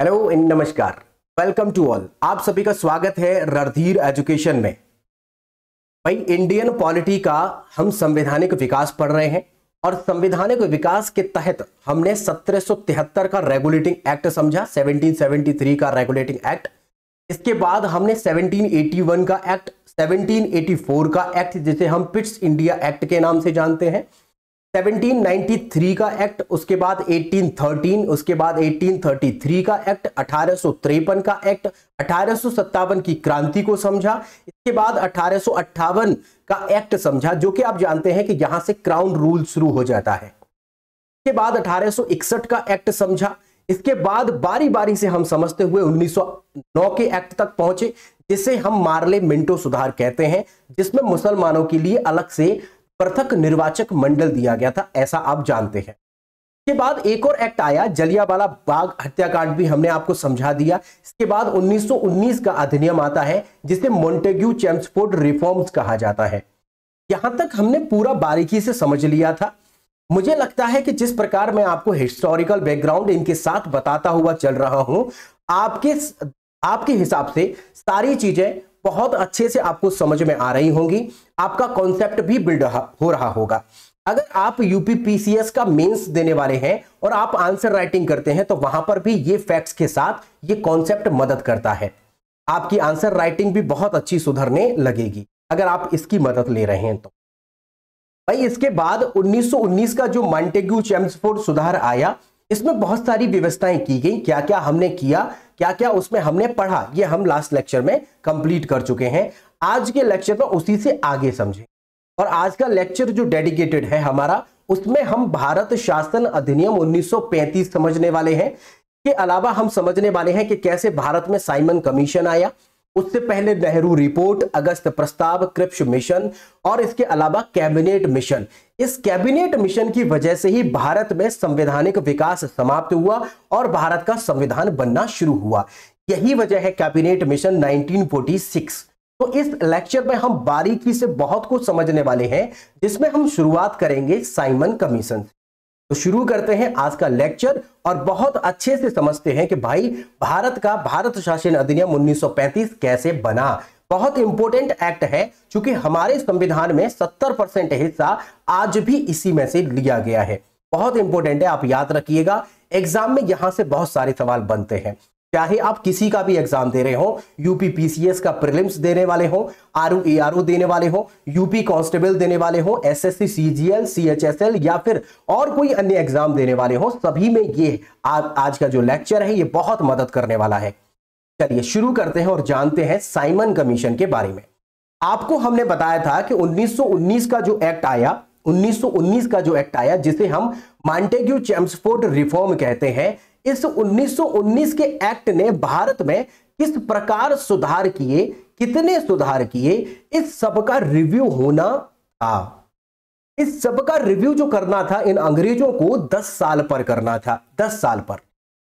Hello नमस्कार। Welcome to all. आप सभी का स्वागत है रणधीर एजुकेशन में। भाई, इंडियन पॉलिटी का हम संवैधानिक विकास पढ़ रहे हैं और संवैधानिक विकास के तहत हमने 1773 का रेगुलेटिंग एक्ट समझा, 1773 का रेगुलेटिंग एक्ट। इसके बाद हमने 1781 का एक्ट, 1784 का एक्ट जिसे हम पिट्स इंडिया एक्ट के नाम से जानते हैं, 1793 का एक्ट, उसके बाद 1813, उसके बाद 1833 का एक्ट, 1853 का एक्ट, 1857 की क्रांति को समझा। इसके बाद 1858 का एक्ट समझा, जो कि आप जानते हैं कि यहां से क्राउन रूल शुरू हो जाता है। इसके बाद 1861 का एक्ट समझा। इसके बाद बारी बारी से हम समझते हुए 1909 के एक्ट तक पहुंचे, जिसे हम मार्ले मिंटो सुधार कहते हैं, जिसमें मुसलमानों के लिए अलग से पृथक निर्वाचक मंडल दिया गया था, ऐसा आप जानते हैं। इसके बाद एक और एक्ट आया, जलियांवाला बाग हत्याकांड, भी हमने आपको समझा दिया। इसके बाद 1919 का अधिनियम आता है, जिसे मॉन्टेग्यू चेम्सफोर्ड रिफॉर्म्स कहा जाता है। यहां तक हमने पूरा बारीकी से समझ लिया था। मुझे लगता है कि जिस प्रकार मैं आपको हिस्टोरिकल बैकग्राउंड इनके साथ बताता हुआ चल रहा हूं, आपके हिसाब से सारी चीजें बहुत अच्छे से आपको समझ में आ रही होंगी। आपका कॉन्सेप्ट भी बिल्ड हो रहा होगा। अगर आप यूपीपीसीएस का मेंस देने वाले हैं और आप आंसर राइटिंग करते हैं, तो वहां पर भी ये फैक्ट्स के साथ ये कॉन्सेप्ट मदद करता है। आपकी आंसर राइटिंग भी बहुत अच्छी सुधरने लगेगी अगर आप इसकी मदद ले रहे हैं तो। भाई, इसके बाद 1919 का जो मॉन्टेग्यू चेम्सफोर्ड सुधार आया, इसमें बहुत सारी व्यवस्थाएं की गई। क्या क्या हमने किया, क्या क्या उसमें हमने पढ़ा, ये हम लास्ट लेक्चर में कंप्लीट कर चुके हैं। आज के लेक्चर में उसी से आगे समझें। और आज का लेक्चर जो डेडिकेटेड है हमारा, उसमें हम भारत शासन अधिनियम 1935 समझने वाले हैं। के अलावा हम समझने वाले हैं कि कैसे भारत में साइमन कमीशन आया, उससे पहले नेहरू रिपोर्ट, अगस्त प्रस्ताव, क्रिप्स मिशन और इसके अलावा कैबिनेट मिशन। इस कैबिनेट मिशन की वजह से ही भारत में संवैधानिक विकास समाप्त हुआ और भारत का संविधान बनना शुरू हुआ। यही वजह है कैबिनेट मिशन 1946। तो इस लेक्चर में हम बारीकी से बहुत कुछ समझने वाले हैं, जिसमें हम शुरुआत करेंगे साइमन कमीशन से। तो शुरू करते हैं आज का लेक्चर और बहुत अच्छे से समझते हैं कि भाई भारत शासन अधिनियम 1935 कैसे बना। बहुत इंपॉर्टेंट एक्ट है, क्योंकि हमारे संविधान में 70% हिस्सा आज भी इसी में से लिया गया है। बहुत इंपॉर्टेंट है, आप याद रखिएगा। एग्जाम में यहां से बहुत सारे सवाल बनते हैं, चाहे आप किसी का भी एग्जाम दे रहे हो, यूपीपीसीएस का प्रीलिम्स देने वाले हो, आरओ देने वाले हो, यूपी कांस्टेबल देने वाले हो, एसएससी सीजीएल सीएचएसएल या फिर और कोई अन्य एग्जाम देने वाले हो, सभी में ये आज का जो लेक्चर है ये बहुत मदद करने वाला है। चलिए शुरू करते हैं और जानते हैं साइमन कमीशन के बारे में। आपको हमने बताया था कि 1919 का जो एक्ट आया, 1919 का जो एक्ट आया, जिसे हम मॉन्टेग्यू चेम्सफोर्ड रिफॉर्म कहते हैं, इस 1919 के एक्ट ने भारत में किस प्रकार सुधार किए, कितने सुधार किए, इस सब का रिव्यू होना था। इस सब का रिव्यू जो करना था, इन अंग्रेजों को 10 साल पर करना था। 10 साल पर,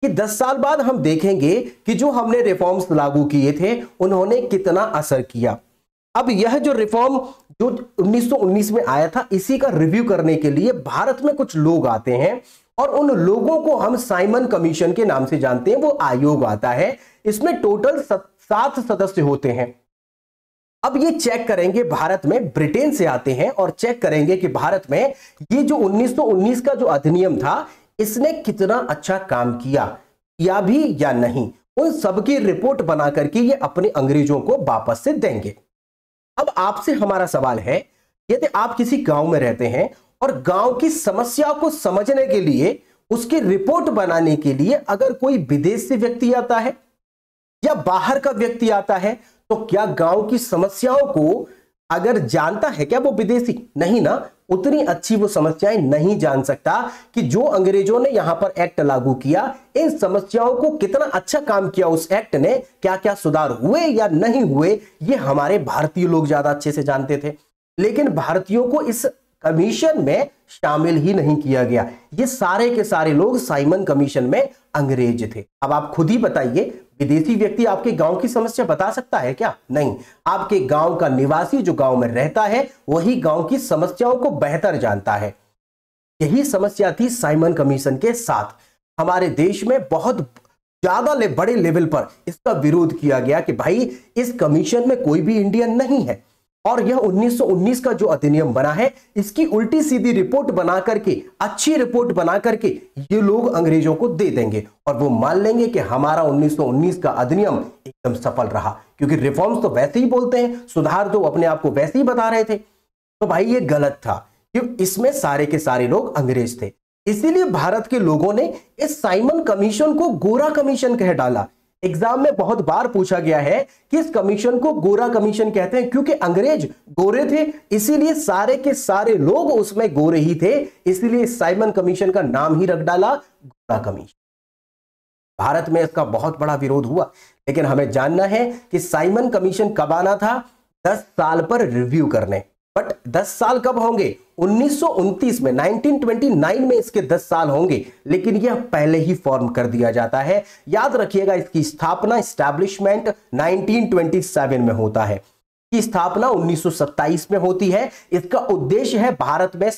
कि 10 साल बाद हम देखेंगे कि जो हमने रिफॉर्म्स लागू किए थे उन्होंने कितना असर किया। अब यह जो रिफॉर्म जो 1919 में आया था, इसी का रिव्यू करने के लिए भारत में कुछ लोग आते हैं और उन लोगों को हम साइमन कमीशन के नाम से जानते हैं। वो आयोग आता है, इसमें टोटल 7 सदस्य होते हैं। अब ये चेक करेंगे, भारत में ब्रिटेन से आते हैं और चेक करेंगे कि भारत में ये जो 1919 का जो अधिनियम था, इसने कितना अच्छा काम किया या भी या नहीं। उन सबकी रिपोर्ट बना करके ये अपने अंग्रेजों को वापस से देंगे। अब आपसे हमारा सवाल है, यदि आप किसी गांव में रहते हैं और गांव की समस्या को समझने के लिए, उसकी रिपोर्ट बनाने के लिए अगर कोई विदेश से व्यक्ति आता है या बाहर का व्यक्ति आता है, तो क्या गांव की समस्याओं को अगर जानता है क्या वो विदेशी? नहीं ना। उतनी अच्छी वो समस्याएं नहीं जान सकता कि जो अंग्रेजों ने यहां पर एक्ट लागू किया, इन समस्याओं को कितना अच्छा काम किया उस एक्ट ने, क्या क्या सुधार हुए या नहीं हुए, ये हमारे भारतीय लोग ज्यादा अच्छे से जानते थे। लेकिन भारतीयों को इस कमीशन में शामिल ही नहीं किया गया। ये सारे के सारे लोग साइमन कमीशन में अंग्रेज थे। अब आप खुद ही बताइए, विदेशी व्यक्ति आपके गांव की समस्या बता सकता है क्या? नहीं। आपके गांव का निवासी जो गांव में रहता है, वही गांव की समस्याओं को बेहतर जानता है। यही समस्या थी साइमन कमीशन के साथ। हमारे देश में बहुत ज्यादा बड़े लेवल पर इसका विरोध किया गया कि भाई इस कमीशन में कोई भी इंडियन नहीं है, और यह 1919 का जो अधिनियम बना है इसकी उल्टी सीधी रिपोर्ट बना करके, अच्छी रिपोर्ट बना करके ये लोग अंग्रेजों को दे देंगे और वो मान लेंगे कि हमारा 1919 का अधिनियम एकदम सफल रहा, क्योंकि रिफॉर्म्स तो वैसे ही बोलते हैं, सुधार तो अपने आप को वैसे ही बता रहे थे। तो भाई ये गलत था, क्योंकि इसमें सारे के सारे लोग अंग्रेज थे। इसीलिए भारत के लोगों ने इस साइमन कमीशन को गोरा कमीशन कह डाला। एग्जाम में बहुत बार पूछा गया है कि इस कमीशन को गोरा कमीशन कहते हैं क्योंकि अंग्रेज गोरे थे, इसीलिए सारे के सारे लोग उसमें गोरे ही थे, इसीलिए साइमन कमीशन का नाम ही रख डाला गोरा कमीशन। भारत में इसका बहुत बड़ा विरोध हुआ, लेकिन हमें जानना है कि साइमन कमीशन कब आना था, 10 साल पर रिव्यू करने। बट 10 साल कब होंगे, 1929 में, 1929 में इसके 10 साल होंगे, लेकिन यह पहले ही फॉर्म कर दिया जाता है। याद रखिएगा इसकी स्थापना, एस्टैब्लिशमेंट 1927 में होता है, की स्थापना 1927 में होती है। इसका उद्देश्य है भारत में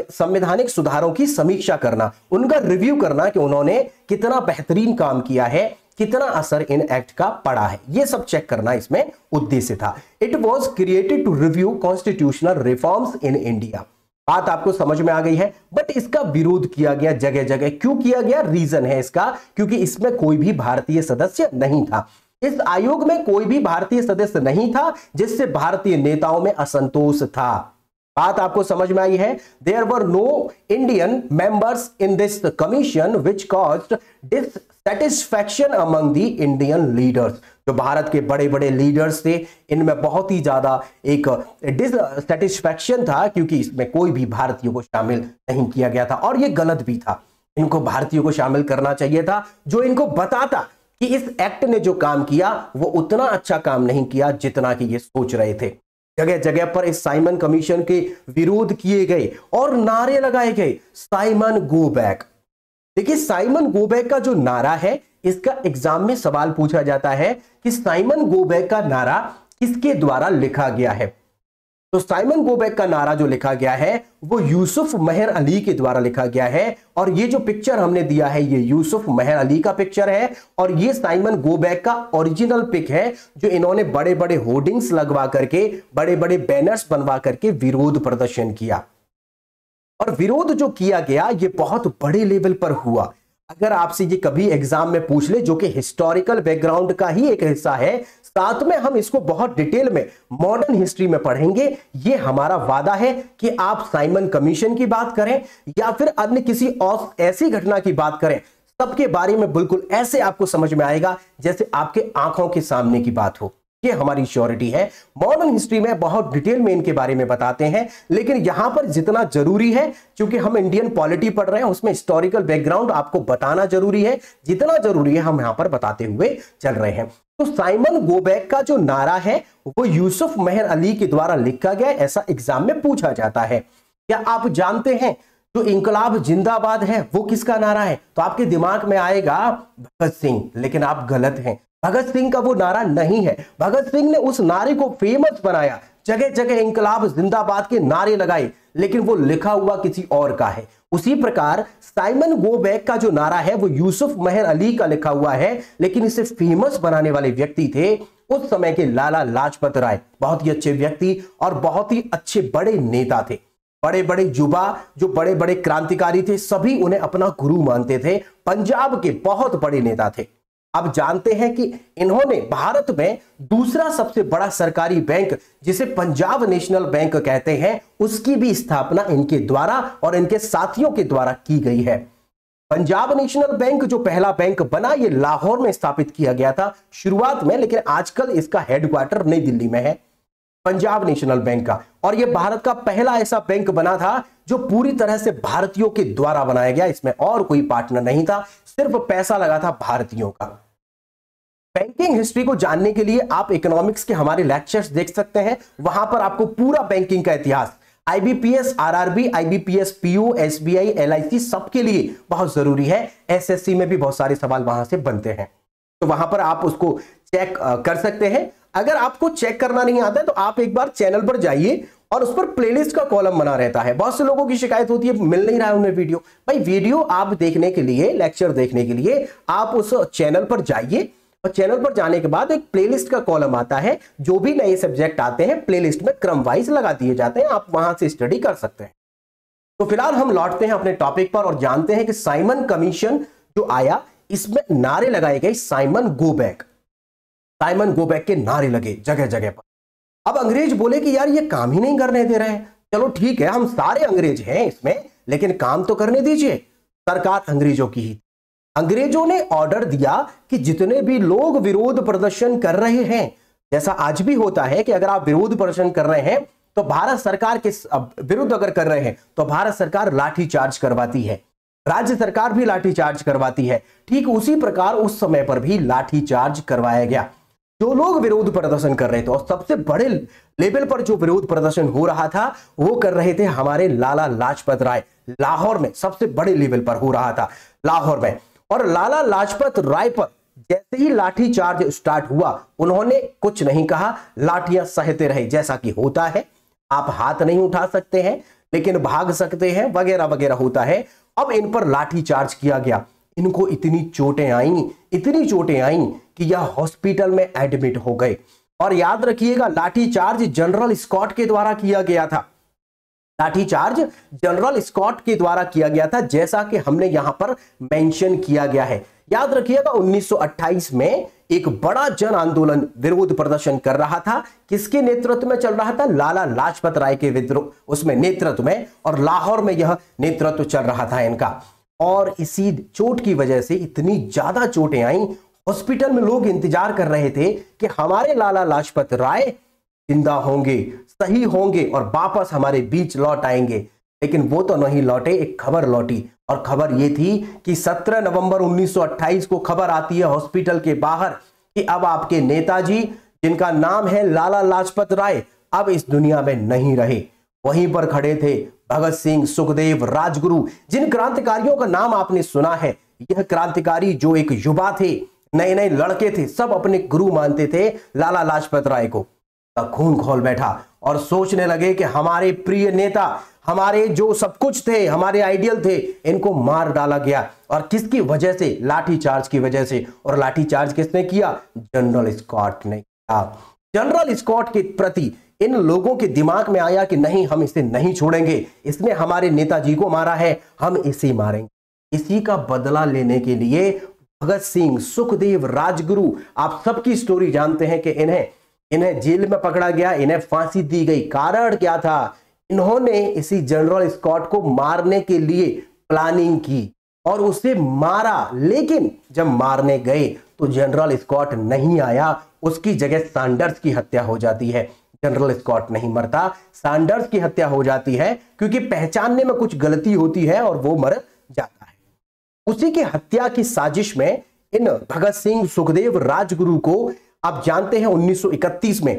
संवैधानिक सुधारों की समीक्षा करना, उनका रिव्यू करना कि उन्होंने कितना बेहतरीन काम किया है, कितना असर इन एक्ट का पड़ा है, यह सब चेक करना इसमें उद्देश्य था। It was created to review constitutional reforms in India. बात आपको समझ में आ गई है। बट इसका विरोध किया गया जगह जगह। क्यों किया गया, रीजन है इसका, क्योंकि इसमें कोई भी भारतीय सदस्य नहीं था। इस आयोग में कोई भी भारतीय सदस्य नहीं था, जिससे भारतीय नेताओं में असंतोष था। बात आपको समझ में आई है। There were no Indian members in this commission which caused dissatisfaction among the Indian leaders. जो भारत के बड़े बड़े लीडर्स थे, इनमें बहुत ही ज्यादा एक डिससैटिस्फैक्शन था, क्योंकि इसमें कोई भी भारतीयों को शामिल नहीं किया गया था, और यह गलत भी था। इनको भारतीयों को शामिल करना चाहिए था, जो इनको बताता कि इस एक्ट ने जो काम किया वो उतना अच्छा काम नहीं किया जितना कि ये सोच रहे थे। जगह जगह पर इस साइमन कमीशन के विरोध किए गए और नारे लगाए गए, साइमन गो बैक। देखिए, साइमन गो बैक का जो नारा है, इसका एग्जाम में सवाल पूछा जाता है कि साइमन गो बैक का नारा किसके द्वारा लिखा गया है। तो साइमन गो बैक का नारा जो लिखा गया है वो यूसुफ मेहर अली के द्वारा लिखा गया है, और ये जो पिक्चर हमने दिया है ये यूसुफ मेहर अली का पिक्चर है, और ये साइमन गो बैक का ओरिजिनल पिक है, जो इन्होंने बड़े बड़े होर्डिंग्स लगवा करके, बड़े बड़े बैनर्स बनवा करके विरोध प्रदर्शन किया। और विरोध जो किया गया ये बहुत बड़े लेवल पर हुआ। अगर आपसे ये कभी एग्जाम में पूछ ले, जो कि हिस्टोरिकल बैकग्राउंड का ही एक हिस्सा है, साथ में हम इसको बहुत डिटेल में मॉडर्न हिस्ट्री में पढ़ेंगे। ये हमारा वादा है कि आप साइमन कमीशन की बात करें या फिर अन्य किसी और ऐसी घटना की बात करें, सबके बारे में बिल्कुल ऐसे आपको समझ में आएगा जैसे आपके आंखों के सामने की बात हो। ये हमारी श्योरिटी है। मॉडर्न हिस्ट्री में बहुत डिटेल में इनके बारे में बताते हैं, लेकिन यहां पर जितना जरूरी है, क्योंकि हम इंडियन पॉलिटी पढ़ रहे हैं, उसमें हिस्टोरिकल बैकग्राउंड आपको बताना जरूरी है, जितना जरूरी है हम यहां पर बताते हुए चल रहे हैं। तो साइमन गो बैक का जो नारा है वो यूसुफ मेहर अली के द्वारा लिखा गया, ऐसा एग्जाम में पूछा जाता है। क्या आप जानते हैं जो इंकलाब जिंदाबाद है वो किसका नारा है? तो आपके दिमाग में आएगा भगत सिंह, लेकिन आप गलत हैं। भगत सिंह का वो नारा नहीं है। भगत सिंह ने उस नारे को फेमस बनाया, जगह जगह इंकलाब जिंदाबाद के नारे लगाए, लेकिन वो लिखा हुआ किसी और का है। उसी प्रकार साइमन गो बैक का जो नारा है वो यूसुफ मेहर अली का लिखा हुआ है, लेकिन इसे फेमस बनाने वाले व्यक्ति थे उस समय के लाला लाजपत राय। बहुत ही अच्छे व्यक्ति और बहुत ही अच्छे बड़े नेता थे। बड़े बड़े युवा जो बड़े बड़े क्रांतिकारी थे, सभी उन्हें अपना गुरु मानते थे। पंजाब के बहुत बड़े नेता थे। अब जानते हैं कि इन्होंने भारत में दूसरा सबसे बड़ा सरकारी बैंक, जिसे पंजाब नेशनल बैंक कहते हैं, उसकी भी स्थापना इनके द्वारा और इनके साथियों के द्वारा की गई है। पंजाब नेशनल बैंक जो पहला बैंक बना, ये लाहौर में स्थापित किया गया था शुरुआत में, लेकिन आजकल इसका हेडक्वार्टर नई दिल्ली में है, पंजाब नेशनल बैंक का। और यह भारत का पहला ऐसा बैंक बना था जो पूरी तरह से भारतीयों के द्वारा बनाया गया। इसमें और कोई पार्टनर नहीं था, सिर्फ पैसा लगा था भारतीयों का। बैंकिंग हिस्ट्री को जानने के लिए आप इकोनॉमिक्स के हमारे लेक्चर्स देख सकते हैं, वहां पर आपको पूरा बैंकिंग का इतिहास, IBPS, RRB, IBPS, PU, SBI, LIC, सबके लिए बहुत जरूरी है। एसएससी में भी बहुत सारे सवाल वहां से बनते हैं, तो वहां पर आप उसको चेक कर सकते हैं। अगर आपको चेक करना नहीं आता है तो आप एक बार चैनल पर जाइए और उस पर प्लेलिस्ट का कॉलम बना रहता है। बहुत से लोगों की शिकायत होती है मिल नहीं रहा है उन्हें वीडियो। भाई वीडियो आप देखने के लिए, लेक्चर देखने के लिए आप उस चैनल पर जाइए और चैनल पर जाने के बाद एक प्लेलिस्ट का कॉलम आता है, जो भी नए सब्जेक्ट आते हैं प्लेलिस्ट में क्रम वाइज लगा दिए जाते हैं, आप वहां से स्टडी कर सकते हैं। तो फिलहाल हम लौटते हैं अपने टॉपिक पर और जानते हैं कि साइमन कमीशन जो आया इसमें नारे लगाए गए Simon go back, Simon go back के नारे लगे जगह जगह पर। अब अंग्रेज बोले कि यार ये काम ही नहीं करने दे रहे हैं। चलो ठीक है, हम सारे अंग्रेज हैं इसमें, लेकिन काम तो करने दीजिए। सरकार अंग्रेजों की ही। अंग्रेजों ने ऑर्डर दिया कि जितने भी लोग विरोध प्रदर्शन कर रहे हैं, जैसा आज भी होता है कि अगर आप विरोध प्रदर्शन कर रहे हैं तो भारत सरकार के विरुद्ध अगर कर रहे हैं तो भारत सरकार लाठी चार्ज करवाती है, राज्य सरकार भी लाठी चार्ज करवाती है। ठीक उसी प्रकार उस समय पर भी लाठी चार्ज करवाया गया। जो लोग विरोध प्रदर्शन कर रहे थे, और सबसे बड़े लेवल पर जो विरोध प्रदर्शन हो रहा था वो कर रहे थे हमारे लाला लाजपत राय। लाहौर में सबसे बड़े लेवल पर हो रहा था, लाहौर में। और लाला लाजपत राय पर जैसे ही लाठी चार्ज स्टार्ट हुआ, उन्होंने कुछ नहीं कहा, लाठियां सहते रहे। जैसा कि होता है, आप हाथ नहीं उठा सकते हैं लेकिन भाग सकते हैं, वगैरह वगैरह होता है। अब इन पर लाठी चार्ज किया गया। इनको इतनी चोटें आईं कि यह हॉस्पिटल में एडमिट हो गए। और याद रखिएगा, लाठी चार्ज जनरल स्कॉट के द्वारा किया गया था। लाठी चार्ज जनरल स्कॉट के द्वारा किया गया था, जैसा कि हमने यहां पर मेंशन किया गया है। याद रखिएगा 1928 में एक बड़ा जन आंदोलन विरोध प्रदर्शन कर रहा था। किसके नेतृत्व में चल रहा था? लाला लाजपत राय के विद्रोह उसमें नेतृत्व में, और लाहौर में यह नेतृत्व चल रहा था इनका। और इसी चोट की वजह से इतनी ज्यादा चोटें आई, हॉस्पिटल में लोग इंतजार कर रहे थे कि हमारे लाला लाजपत राय जिंदा होंगे, सही होंगे और वापस हमारे बीच लौट आएंगे। लेकिन वो तो नहीं लौटे। एक खबर लौटी, और खबर ये थी कि 17 नवंबर 1928 को खबर आती है हॉस्पिटल के बाहर कि अब आपके नेताजी, जिनका नाम है लाला लाजपत राय, अब इस दुनिया में नहीं रहे। वहीं पर खड़े थे भगत सिंह, सुखदेव, राजगुरु, जिन क्रांतिकारियों का नाम आपने सुना है। यह क्रांतिकारी जो एक युवा थे, नए नए लड़के थे, सब अपने गुरु मानते थे लाला लाजपत राय को। खून खोल बैठा और सोचने लगे कि हमारे प्रिय नेता, हमारे जो सब कुछ थे, हमारे आइडियल थे, इनको मार डाला गया। और किसकी वजह से? लाठी चार्ज की वजह से। और लाठी चार्ज किसने किया? जनरल स्कॉट ने किया। जनरल स्कॉट के प्रति इन लोगों के दिमाग में आया कि नहीं, हम इसे नहीं छोड़ेंगे, इसने हमारे नेताजी को मारा है, हम इसे मारेंगे। इसी का बदला लेने के लिए भगत सिंह, सुखदेव, राजगुरु, आप सबकी स्टोरी जानते हैं कि इन्हें जेल में पकड़ा गया, इन्हें फांसी दी गई। कारण क्या था? इन्होंने इसी जनरल स्कॉट को मारने के लिए प्लानिंग की और उसे मारा। लेकिन जब मारने गए तो जनरल स्कॉट नहीं आया, उसकी जगह सैंडर्स की हत्या हो जाती है। जनरल स्कॉट नहीं मरता, सैंडर्स की हत्या हो जाती है, क्योंकि पहचानने में कुछ गलती होती है और वो मर जाता है। उसी की हत्या की साजिश में इन भगत सिंह, सुखदेव, राजगुरु को आप जानते हैं 1931 में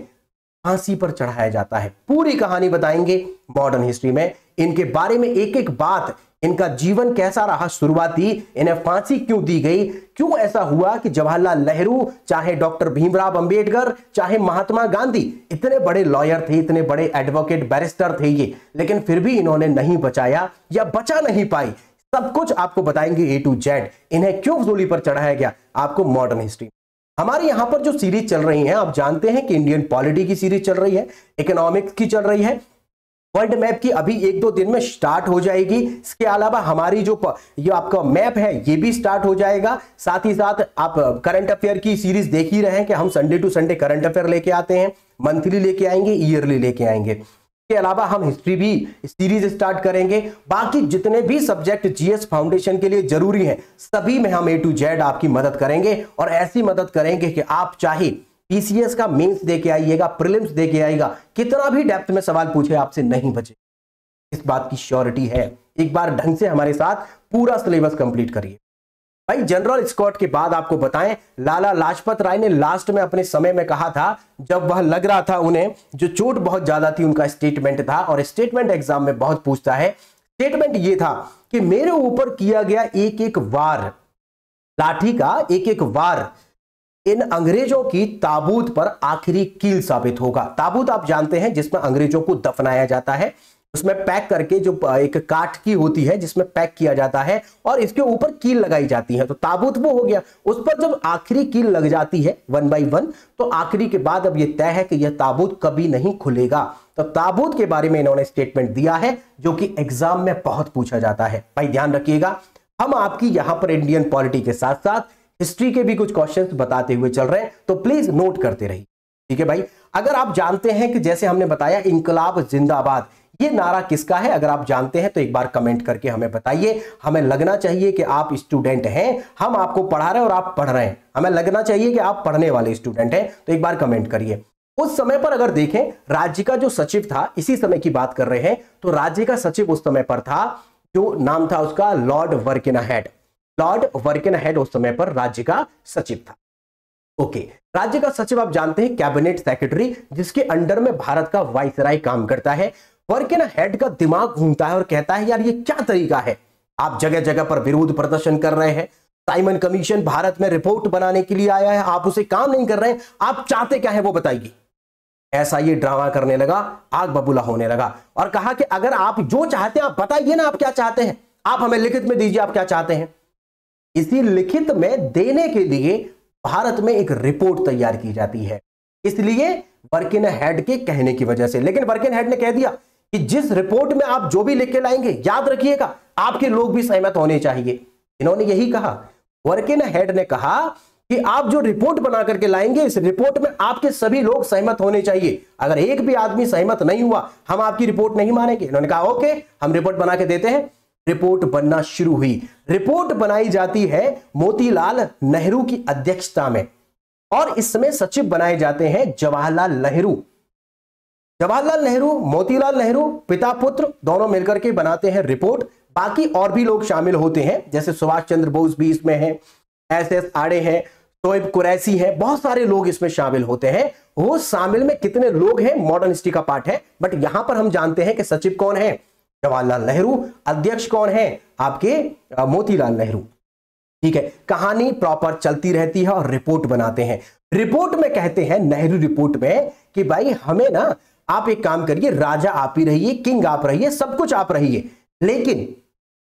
फांसी पर चढ़ाया जाता है। पूरी कहानी बताएंगे मॉडर्न हिस्ट्री में, इनके बारे में एक एक बात, इनका जीवन कैसा रहा शुरुआती, इन्हें फांसी क्यों दी गई, क्यों ऐसा हुआ कि जवाहरलाल नेहरू, चाहे डॉक्टर भीमराव अंबेडकर, चाहे महात्मा गांधी, इतने बड़े लॉयर थे, इतने बड़े एडवोकेट, बैरिस्टर थे ये, लेकिन फिर भी इन्होंने नहीं बचाया या बचा नहीं पाई। सब कुछ आपको बताएंगे ए टू जेड। इन्हें क्यों सूली पर चढ़ाया गया, आपको मॉडर्न हिस्ट्री। हमारे यहां पर जो सीरीज चल रही है, आप जानते हैं कि इंडियन पॉलिटी की सीरीज चल रही है, इकोनॉमिक्स की चल रही है, वर्ल्ड मैप की अभी 1-2 दिन में स्टार्ट हो जाएगी। इसके अलावा हमारी जो ये आपका मैप है ये भी स्टार्ट हो जाएगा। साथ ही साथ आप करंट अफेयर की सीरीज देख ही रहे हैं कि हम Sunday to Sunday current affair लेके आते हैं, मंथली लेके आएंगे, ईयरली लेके आएंगे। इसके अलावा हम हिस्ट्री भी सीरीज स्टार्ट करेंगे। बाकी जितने भी सब्जेक्ट जीएस फाउंडेशन के लिए जरूरी हैं, सभी में हम ए टू जेड आपकी मदद करेंगे, और ऐसी मदद करेंगे कि आप चाहे पीसीएस का मेंस दे के आइएगा, प्रीलिम्स दे के आइएगा, कितना भी डेप्थ में सवाल पूछे आपसे नहीं बचे, इस बात की श्योरिटी है। एक बार ढंग से हमारे साथ पूरा सिलेबस कंप्लीट करिए। भाई जनरल स्कॉट के बाद आपको बताएं, लाला लाजपत राय ने लास्ट में अपने समय में कहा था, जब वह लग रहा था उन्हें, जो चोट बहुत ज्यादा थी, उनका स्टेटमेंट था, और स्टेटमेंट एग्जाम में बहुत पूछता है। स्टेटमेंट ये था कि मेरे ऊपर किया गया एक एक वार, लाठी का एक एक वार इन अंग्रेजों की ताबूत पर आखिरी कील साबित होगा। ताबूत आप जानते हैं जिसमें अंग्रेजों को दफनाया जाता है, उसमें पैक करके जो एक काठ की होती है जिसमें पैक किया जाता है और इसके ऊपर कील लगाई जाती है, तो ताबूत वो हो गया। उस पर जब आखिरी कील लग जाती है 1 बाय 1, तो आखिरी के बाद अब यह तय है कि यह ताबूत कभी नहीं खुलेगा। तो ताबूत के बारे में इन्होंने स्टेटमेंट दिया है जो कि एग्जाम में बहुत पूछा जाता है। भाई ध्यान रखिएगा, हम आपकी यहां पर इंडियन पॉलिटी के साथ साथ हिस्ट्री के भी कुछ क्वेश्चंस बताते हुए चल रहे हैं, तो प्लीज नोट करते रहिए। ठीक है भाई, अगर आप जानते हैं कि जैसे हमने बताया इंकलाब जिंदाबाद, ये नारा किसका है, अगर आप जानते हैं तो एक बार कमेंट करके हमें बताइए। हमें लगना चाहिए कि आप स्टूडेंट हैं, हम आपको पढ़ा रहे हैं और आप पढ़ रहे हैं, हमें लगना चाहिए कि आप पढ़ने वाले स्टूडेंट हैं, तो एक बार कमेंट करिए। उस समय पर अगर देखें राज्य का जो सचिव था, इसी समय की बात कर रहे हैं, तो राज्य का सचिव उस समय पर था, जो नाम था उसका लॉर्ड वर्किनहेड। लॉर्ड वर्किनहेड उस समय पर राज्य का सचिव था। ओके, राज्य का सचिव आप जानते हैं कैबिनेट सेक्रेटरी, जिसके अंडर में भारत का वाइसराय काम करता है। वर्किनहेड का दिमाग घूमता है और कहता है यार ये क्या तरीका है, आप जगह जगह पर विरोध प्रदर्शन कर रहे हैं, साइमन कमीशन भारत में रिपोर्ट बनाने के लिए आया है, आप उसे काम नहीं कर रहे हैं, आप चाहते क्या है वो बताइए। ऐसा ये ड्रामा करने लगा, आग बबूला होने लगा और कहा कि अगर आप जो चाहते हैं आप बताइए ना, आप क्या चाहते हैं, आप हमें लिखित में दीजिए आप क्या चाहते हैं। इसी लिखित में देने के लिए भारत में एक रिपोर्ट तैयार की जाती है, इसलिए वर्किनहेड के कहने की वजह से। लेकिन वर्किनहेड ने कह दिया कि जिस रिपोर्ट में आप जो भी लिख के लाएंगे, याद रखिएगा आपके लोग भी सहमत होने चाहिए। इन्होंने यही कहा, वर्किनहेड ने कहा कि आप जो रिपोर्ट बना करके लाएंगे, इस रिपोर्ट में आपके सभी लोग सहमत होने चाहिए। अगर एक भी आदमी सहमत नहीं हुआ, हम आपकी रिपोर्ट नहीं मानेंगे। इन्होंने कहा ओके, हम रिपोर्ट बना के देते हैं। रिपोर्ट बनना शुरू हुई। रिपोर्ट बनाई जाती है मोतीलाल नेहरू की अध्यक्षता में और इसमें सचिव बनाए जाते हैं जवाहरलाल नेहरू। जवाहरलाल नेहरू, मोतीलाल नेहरू, पिता पुत्र दोनों मिलकर के बनाते हैं रिपोर्ट। बाकी और भी लोग शामिल होते हैं, जैसे सुभाष चंद्र बोस भी इसमें हैं, SS आड़े हैं, शोएब कुरैशी है, बहुत सारे लोग इसमें शामिल होते हैं। वो शामिल में कितने लोग हैं मॉडर्न हिस्ट्री का पार्ट है, बट यहां पर हम जानते हैं कि सचिव कौन है, जवाहरलाल नेहरू, अध्यक्ष कौन है आपके मोतीलाल नेहरू। ठीक है, कहानी प्रॉपर चलती रहती है और रिपोर्ट बनाते हैं। रिपोर्ट में कहते हैं, नेहरू रिपोर्ट में, कि भाई हमें ना आप एक काम करिए, राजा आप ही रहिए, किंग आप रहिए, सब कुछ आप रहिए, लेकिन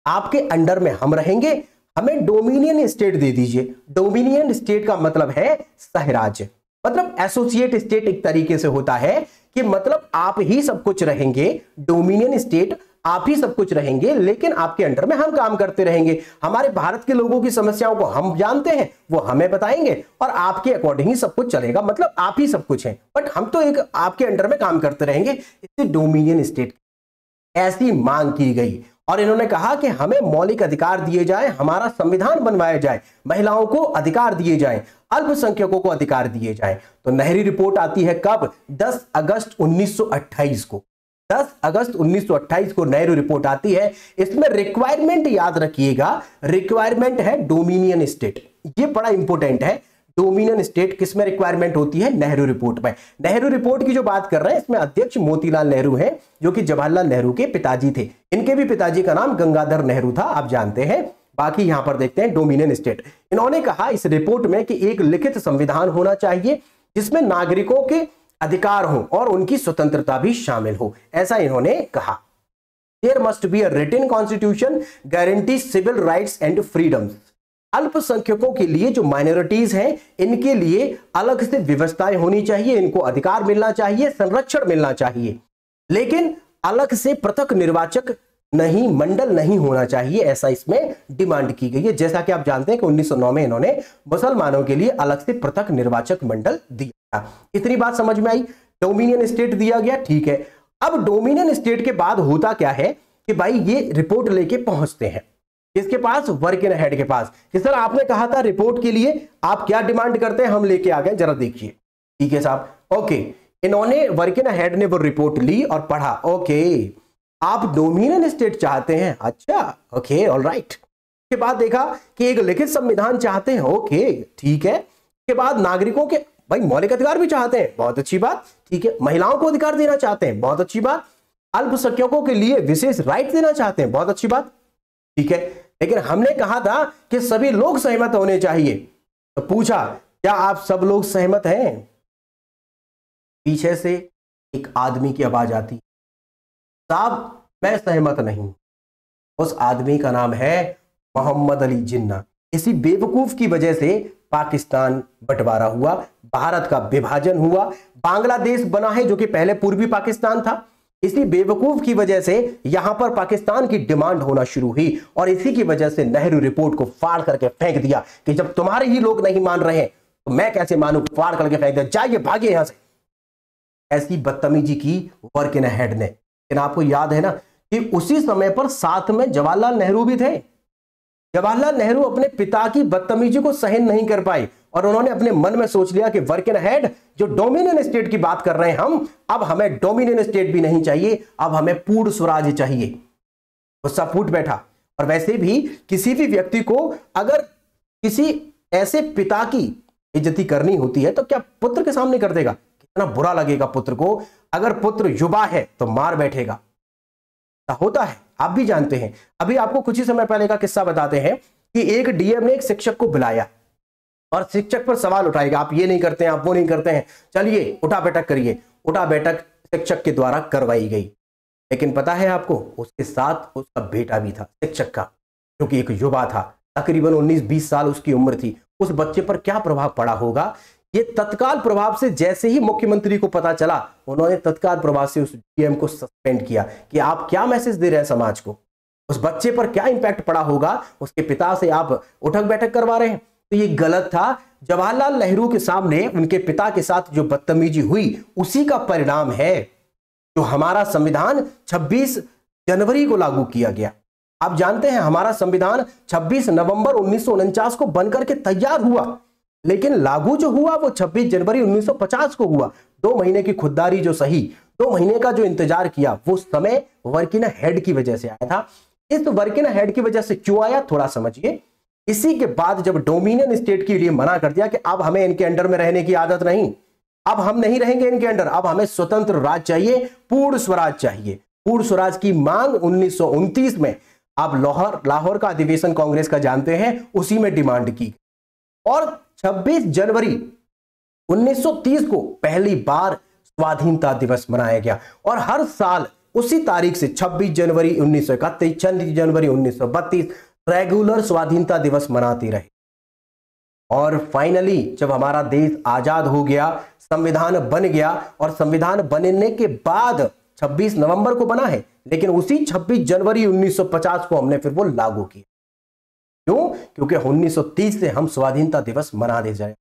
आपके अंडर में हम रहेंगे, हमें डोमिनियन स्टेट दे दीजिए। डोमिनियन स्टेट का मतलब है सहराज्य, मतलब एसोसिएट स्टेट एक तरीके से होता है कि मतलब आप ही सब कुछ रहेंगे, डोमिनियन स्टेट आप ही सब कुछ रहेंगे, लेकिन आपके अंडर में हम काम करते रहेंगे। हमारे भारत के लोगों की समस्याओं को हम जानते हैं, वो हमें बताएंगे और आपके अकॉर्डिंग ही सब कुछ चलेगा, मतलब आप ही सब कुछ हैं, बट हम तो एक आपके अंडर में काम करते रहेंगे। इससे डोमिनियन स्टेट ऐसी मांग की गई और इन्होंने कहा कि हमें मौलिक अधिकार दिए जाए, हमारा संविधान बनवाया जाए, महिलाओं को अधिकार दिए जाए, अल्पसंख्यकों को अधिकार दिए जाए। तो नेहरू रिपोर्ट आती है कब? 10 अगस्त 1928 को। 10 अगस्त 1928 को नेहरू रिपोर्ट आती है। इसमें रिक्वायरमेंट याद रखिएगा, रिक्वायरमेंट है डोमिनियन स्टेट, ये बड़ा इंपॉर्टेंट है। डोमिनियन स्टेट किस में रिक्वायरमेंट होती है? नेहरू रिपोर्ट में। नेहरू रिपोर्ट की जो बात कर रहे हैं, इसमें अध्यक्ष मोतीलाल नेहरू हैं, जो कि जवाहरलाल नेहरू के पिताजी थे। इनके भी पिताजी का नाम गंगाधर नेहरू था, आप जानते हैं। बाकी यहां पर देखते हैं डोमिनियन स्टेट। इन्होंने कहा इस रिपोर्ट में कि एक लिखित संविधान होना चाहिए जिसमें नागरिकों के अधिकार हो और उनकी स्वतंत्रता भी शामिल हो, ऐसा इन्होंने कहा। There must be a written constitution guarantee civil rights and freedoms. अल्पसंख्यकों के लिए, जो माइनॉरिटीज हैं, इनके लिए अलग से व्यवस्थाएं होनी चाहिए, इनको अधिकार मिलना चाहिए, संरक्षण मिलना चाहिए, लेकिन अलग से पृथक निर्वाचक नहीं, मंडल नहीं होना चाहिए, ऐसा इसमें डिमांड की गई है। जैसा कि आप जानते हैं कि 1909 में इन्होंने मुसलमानों के लिए अलग से पृथक निर्वाचक मंडल दिया था। इतनी बात समझ में आई। डोमिनियन स्टेट दिया गया, ठीक है। अब डोमिनियन स्टेट के बाद होता क्या है कि भाई ये रिपोर्ट लेके पहुंचते हैं किसके पास? वर्किनहेड के पास। कि सर आपने कहा था रिपोर्ट के लिए आप क्या डिमांड करते हैं, हम लेके आ गए, जरा देखिए। ठीक है साहब, ओके। इन्होंने, वर्किनहेड ने वो रिपोर्ट ली और पढ़ा। ओके, आप डोमिनियन स्टेट चाहते हैं, अच्छा, ओके, ऑलराइट। के बाद देखा कि एक लिखित संविधान चाहते हैं, ओके, ठीक है। के बाद नागरिकों के भाई मौलिक अधिकार भी चाहते हैं, बहुत अच्छी बात, ठीक है। महिलाओं को अधिकार देना चाहते हैं, बहुत अच्छी बात। अल्पसंख्यकों के लिए विशेष राइट देना चाहते हैं, बहुत अच्छी बात, ठीक है। लेकिन हमने कहा था कि सभी लोग सहमत होने चाहिए। तो पूछा क्या आप सब लोग सहमत हैं? पीछे से एक आदमी की आवाज आती, साहब मैं सहमत नहीं। उस आदमी का नाम है मोहम्मद अली जिन्ना। इसी बेवकूफ की वजह से पाकिस्तान बंटवारा हुआ, भारत का विभाजन हुआ, बांग्लादेश बना है जो कि पहले पूर्वी पाकिस्तान था। इसी बेवकूफ की वजह से यहां पर पाकिस्तान की डिमांड होना शुरू हुई और इसी की वजह से नेहरू रिपोर्ट को फाड़ करके फेंक दिया कि जब तुम्हारे ही लोग नहीं मान रहे तो मैं कैसे मानूं, फाड़ करके फेंक दिया, जाइए भागिए यहां से। ऐसी बदतमीजी की वर्किंग हेड ने। लेकिन आपको याद है ना कि उसी समय पर साथ में जवाहरलाल नेहरू भी थे। जवाहरलाल नेहरू अपने पिता की बदतमीजी को सहन नहीं कर पाए और उन्होंने अपने मन में सोच लिया कि वर्किंग हेड जो डोमिनियन स्टेट की बात कर रहे हैं हम, अब हमें डोमिनियन स्टेट भी नहीं चाहिए, अब हमें पूर्ण स्वराज चाहिए। गुस्सा फूट बैठा। और वैसे भी किसी भी व्यक्ति को अगर किसी ऐसे पिता की इज्जती करनी होती है तो क्या पुत्र के सामने कर देगा? कितना बुरा लगेगा पुत्र को। अगर पुत्र युवा है तो मार बैठेगा, होता है, आप भी जानते हैं। अभी आपको कुछ ही समय पहले का किस्सा बताते हैं कि एक डीएम ने एक शिक्षक को बुलाया और शिक्षक पर सवाल उठाएगा, आप ये नहीं करते हैं, आप वो नहीं करते हैं, चलिए उठा बैठक करिए। उठा बैठक शिक्षक के द्वारा करवाई गई। लेकिन पता है आपको, उसके साथ उसका बेटा भी था शिक्षक का, क्योंकि एक युवा था, तकरीबन 19-20 साल उसकी उम्र थी। उस बच्चे पर क्या प्रभाव पड़ा होगा, ये तत्काल प्रभाव से जैसे ही मुख्यमंत्री को पता चला, उन्होंने तत्काल प्रभाव से उस डीएम को सस्पेंड किया कि आप क्या मैसेज दे रहे हैं समाज को, उस बच्चे पर क्या इंपैक्ट पड़ा होगा, उसके पिता से आप उठक बैठक करवा रहे हैं। तो ये गलत था। जवाहरलाल नेहरू के सामने उनके पिता के साथ जो बदतमीजी हुई, उसी का परिणाम है जो हमारा संविधान 26 जनवरी को लागू किया गया। आप जानते हैं हमारा संविधान 26 नवंबर 1949 को बनकर के तैयार हुआ, लेकिन लागू जो हुआ वो 26 जनवरी 1950 को हुआ। 2 महीने की खुददारी जो सही, 2 महीने का जो इंतजार किया, वो समय वर्किंग हेड की वजह से आया था। इस वर्किंग हेड की वजह से क्यों आया, थोड़ा समझिए। इसी के बाद जब डोमिनियन स्टेट के लिए मना कर दिया कि अब हमें इनके अंडर में रहने की आदत नहीं, अब हम नहीं रहेंगे इनके अंडर, अब हमें स्वतंत्र राज चाहिए, पूर्ण स्वराज चाहिए। पूर्ण स्वराज की मांग 1929 में, आप लाहौर का अधिवेशन कांग्रेस का जानते हैं, उसी में डिमांड की। और 26 जनवरी 1930 को पहली बार स्वाधीनता दिवस मनाया गया और हर साल उसी तारीख से 26 जनवरी 1931, 26 जनवरी 1932 रेगुलर स्वाधीनता दिवस मनाते रहे। और फाइनली जब हमारा देश आजाद हो गया, संविधान बन गया, और संविधान बनने के बाद 26 नवंबर को बना है, लेकिन उसी 26 जनवरी 1950 को हमने फिर वो लागू किया। क्यों? क्योंकि 1930 से हम स्वाधीनता दिवस मना दे जाए।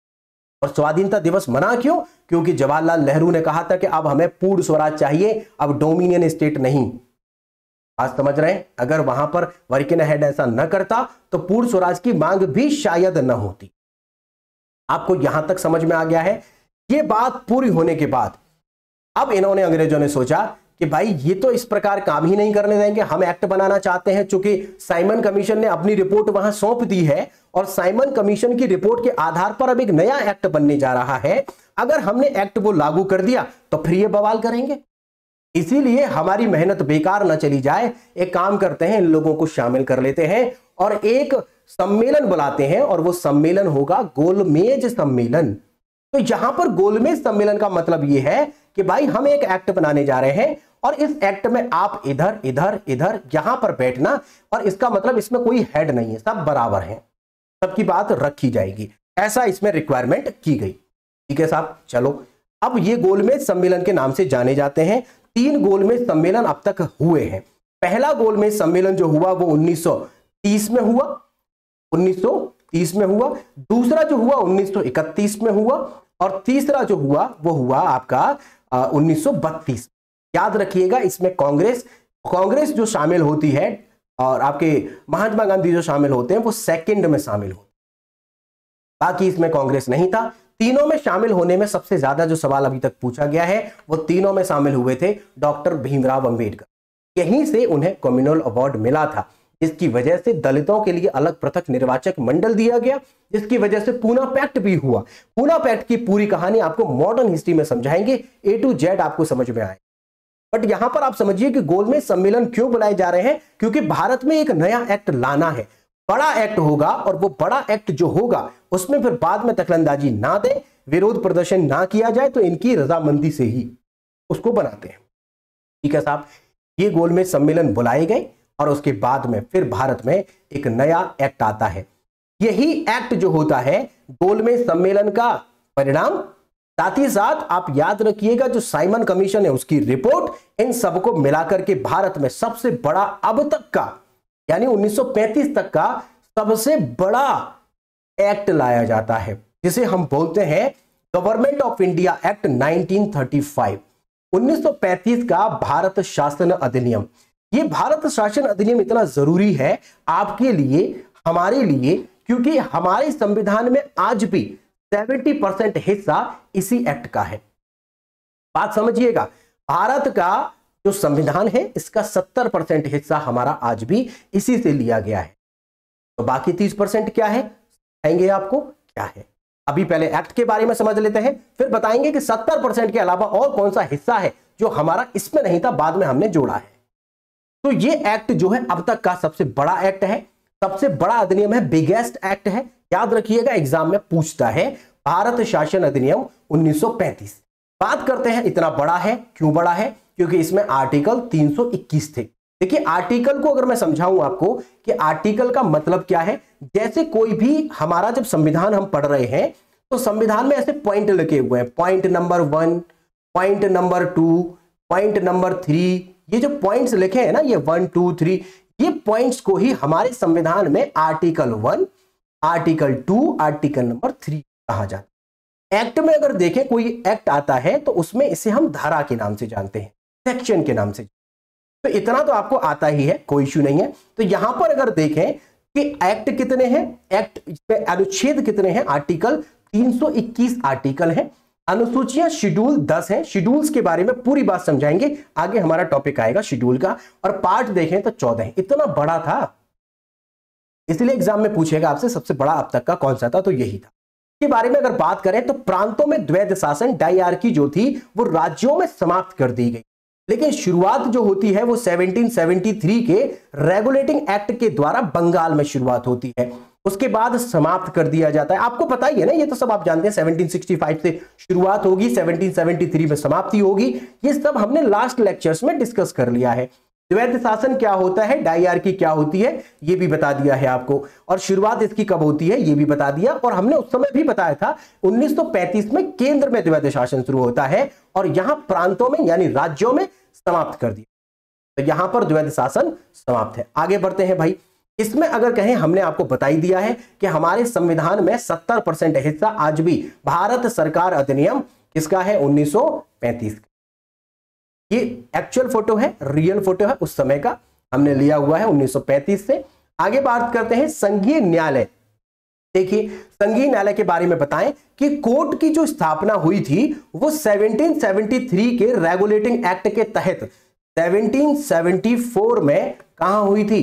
और स्वाधीनता दिवस मना क्यों? क्योंकि जवाहरलाल नेहरू ने कहा था कि अब हमें पूर्ण स्वराज चाहिए, अब डोमिनियन स्टेट नहीं। आज समझ रहे हैं, अगर वहां पर वर्किंग हेड ऐसा न करता तो पूर्ण स्वराज की मांग भी शायद न होती। आपको यहां तक समझ में आ गया है। यह बात पूरी होने के बाद अब इन्होंने, अंग्रेजों ने सोचा कि भाई ये तो इस प्रकार काम ही नहीं करने देंगे, हम एक्ट बनाना चाहते हैं। चूंकि साइमन कमीशन ने अपनी रिपोर्ट वहां सौंप दी है और साइमन कमीशन की रिपोर्ट के आधार पर अब एक नया एक्ट बनने जा रहा है। अगर हमने एक्ट वो लागू कर दिया तो फिर ये बवाल करेंगे, इसीलिए हमारी मेहनत बेकार न चली जाए, एक काम करते हैं, इन लोगों को शामिल कर लेते हैं और एक सम्मेलन बुलाते हैं, और वो सम्मेलन होगा गोलमेज सम्मेलन। तो यहां पर गोलमेज सम्मेलन का मतलब यह है कि भाई हम एक एक्ट बनाने जा रहे हैं और इस एक्ट में आप इधर इधर इधर यहां पर बैठना, और इसका मतलब इसमें कोई हेड नहीं है, सब बराबर हैं, सबकी बात रखी जाएगी, ऐसा इसमें रिक्वायरमेंट की गई। ठीक है साहब, चलो अब ये गोलमेज सम्मेलन के नाम से जाने जाते हैं। 3 गोलमेज सम्मेलन अब तक हुए हैं। पहला गोलमेज सम्मेलन जो हुआ वो 1930 में हुआ, 1930 में हुआ। दूसरा जो हुआ 1931 में हुआ, और तीसरा जो हुआ वो हुआ आपका 1932। याद रखिएगा, इसमें कांग्रेस जो शामिल होती है और आपके महात्मा गांधी जो शामिल होते हैं वो सेकंड में शामिल होते हैं, बाकी इसमें कांग्रेस नहीं था। तीनों में शामिल होने में सबसे ज्यादा जो सवाल अभी तक पूछा गया है वो तीनों में शामिल हुए थे डॉक्टर भीमराव अंबेडकर। यहीं से उन्हें कम्युनल अवार्ड मिला था, जिसकी वजह से दलितों के लिए अलग पृथक निर्वाचक मंडल दिया गया, जिसकी वजह से पूना पैक्ट भी हुआ। पूना पैक्ट की पूरी कहानी आपको मॉडर्न हिस्ट्री में समझाएंगे, A to Z आपको समझ में आए। बट यहां पर आप समझिए कि गोलमेज सम्मेलन क्यों बुलाए जा रहे हैं, क्योंकि भारत में एक नया एक्ट लाना है। बड़ा एक्ट होगा और वो बड़ा एक्ट जो होगा उसमें फिर बाद में दखलंदाजी ना दे, विरोध प्रदर्शन ना किया जाए, तो इनकी रजामंदी से ही उसको बनाते हैं। ठीक है साहब, ये गोलमेज सम्मेलन बुलाए गए और उसके बाद में फिर भारत में एक नया एक्ट आता है। यही एक्ट जो होता है गोलमेज सम्मेलन का परिणाम। साथ ही साथ आप याद रखिएगा जो साइमन कमीशन है उसकी रिपोर्ट, इन सबको मिलाकर के भारत में सबसे बड़ा अब तक का यानी 1935 तक का सबसे बड़ा एक्ट लाया जाता है, जिसे हम बोलते हैं गवर्नमेंट ऑफ इंडिया एक्ट 1935, 1935 का भारत शासन अधिनियम। ये भारत शासन अधिनियम इतना जरूरी है आपके लिए, हमारे लिए, क्योंकि हमारे संविधान में आज भी 70% हिस्सा इसी एक्ट का है। बात समझिएगा, भारत का जो संविधान है इसका 70% हिस्सा हमारा आज भी इसी से लिया गया है। तो बाकी 30% क्या है, बताएंगे आपको क्या है। अभी पहले एक्ट के बारे में समझ लेते हैं, फिर बताएंगे कि 70% के अलावा और कौन सा हिस्सा है जो हमारा इसमें नहीं था, बाद में हमने जोड़ा है। तो ये एक्ट जो है अब तक का सबसे बड़ा एक्ट है, सबसे बड़ा अधिनियम है, बिगेस्ट एक्ट है। याद रखिएगा, एग्जाम में पूछता है भारत शासन अधिनियम 1935। बात करते हैं इतना बड़ा है, क्यों बड़ा है, क्योंकि इसमें आर्टिकल 321 थे। देखिए आर्टिकल को अगर मैं समझाऊं आपको कि आर्टिकल का मतलब क्या है, जैसे कोई भी हमारा जब संविधान हम पढ़ रहे हैं तो संविधान में ऐसे पॉइंट लिखे हुए हैं, point number 1, point number 2, point number 3, ये जो पॉइंट्स लिखे हैं ना, ये 1, 2, 3, ये पॉइंट्स को ही हमारे संविधान में आर्टिकल 1, आर्टिकल 2, आर्टिकल नंबर 3 कहा जाता है। एक्ट में अगर देखें कोई एक्ट आता है तो उसमें इसे हम धारा के नाम से जानते हैं, सेक्शन के नाम से। तो इतना तो आपको आता ही है, कोई इश्यू नहीं है। तो यहां पर अगर देखें कि एक्ट कितने हैं, एक्ट पे अनुच्छेद कितने हैं, आर्टिकल 321 आर्टिकल है, अनुसूचियां शेड्यूल 10 हैं। शेड्यूल्स के बारे में पूरी बात समझाएंगे, आगे हमारा टॉपिक आएगा शेड्यूल का। और पार्ट देखें तो 14 है, इतना बड़ा था, इसलिए एग्जाम में पूछेगा आपसे सबसे बड़ा अब तक का कौन सा था, तो यही था। के बारे में अगर बात करें तो प्रांतों में द्वैध शासन डायरकी जो थी वो राज्यों में समाप्त कर दी गई, लेकिन शुरुआत जो होती है वो 1773 के रेगुलेटिंग एक्ट के द्वारा बंगाल में शुरुआत होती है, उसके बाद समाप्त कर दिया जाता है। आपको पता ही है ना, ये तो सब आप जानते हैं, 1765 से शुरुआत होगी, 1773 में समाप्ति होगी। ये सब हमने लास्ट लेक्चर्स में डिस्कस कर लिया है। द्वैध शासन क्या होता है, डायरकी क्या होती है, ये भी बता दिया है आपको, और शुरुआत इसकी कब होती है ये भी बता दिया। और हमने उस समय भी बताया था 1935 में केंद्र में द्वैध शासन शुरू होता है और यहां प्रांतों में यानी राज्यों में समाप्त कर दिया। तो यहां पर द्वैध शासन समाप्त है। आगे बढ़ते हैं भाई, इसमें अगर कहें हमने आपको बता ही दिया है कि हमारे संविधान में 70% हिस्सा आज भी भारत सरकार अधिनियम किसका है, 1935 का। ये एक्चुअल फोटो है, रियल फोटो है उस समय का, हमने लिया हुआ है 1935 से। आगे बात करते हैं संघीय न्यायालय। देखिए संघीय न्यायालय के बारे में बताएं कि कोर्ट की जो स्थापना हुई थी वो 1773 के रेगुलेटिंग एक्ट के तहत 1774 में कहां हुई थी,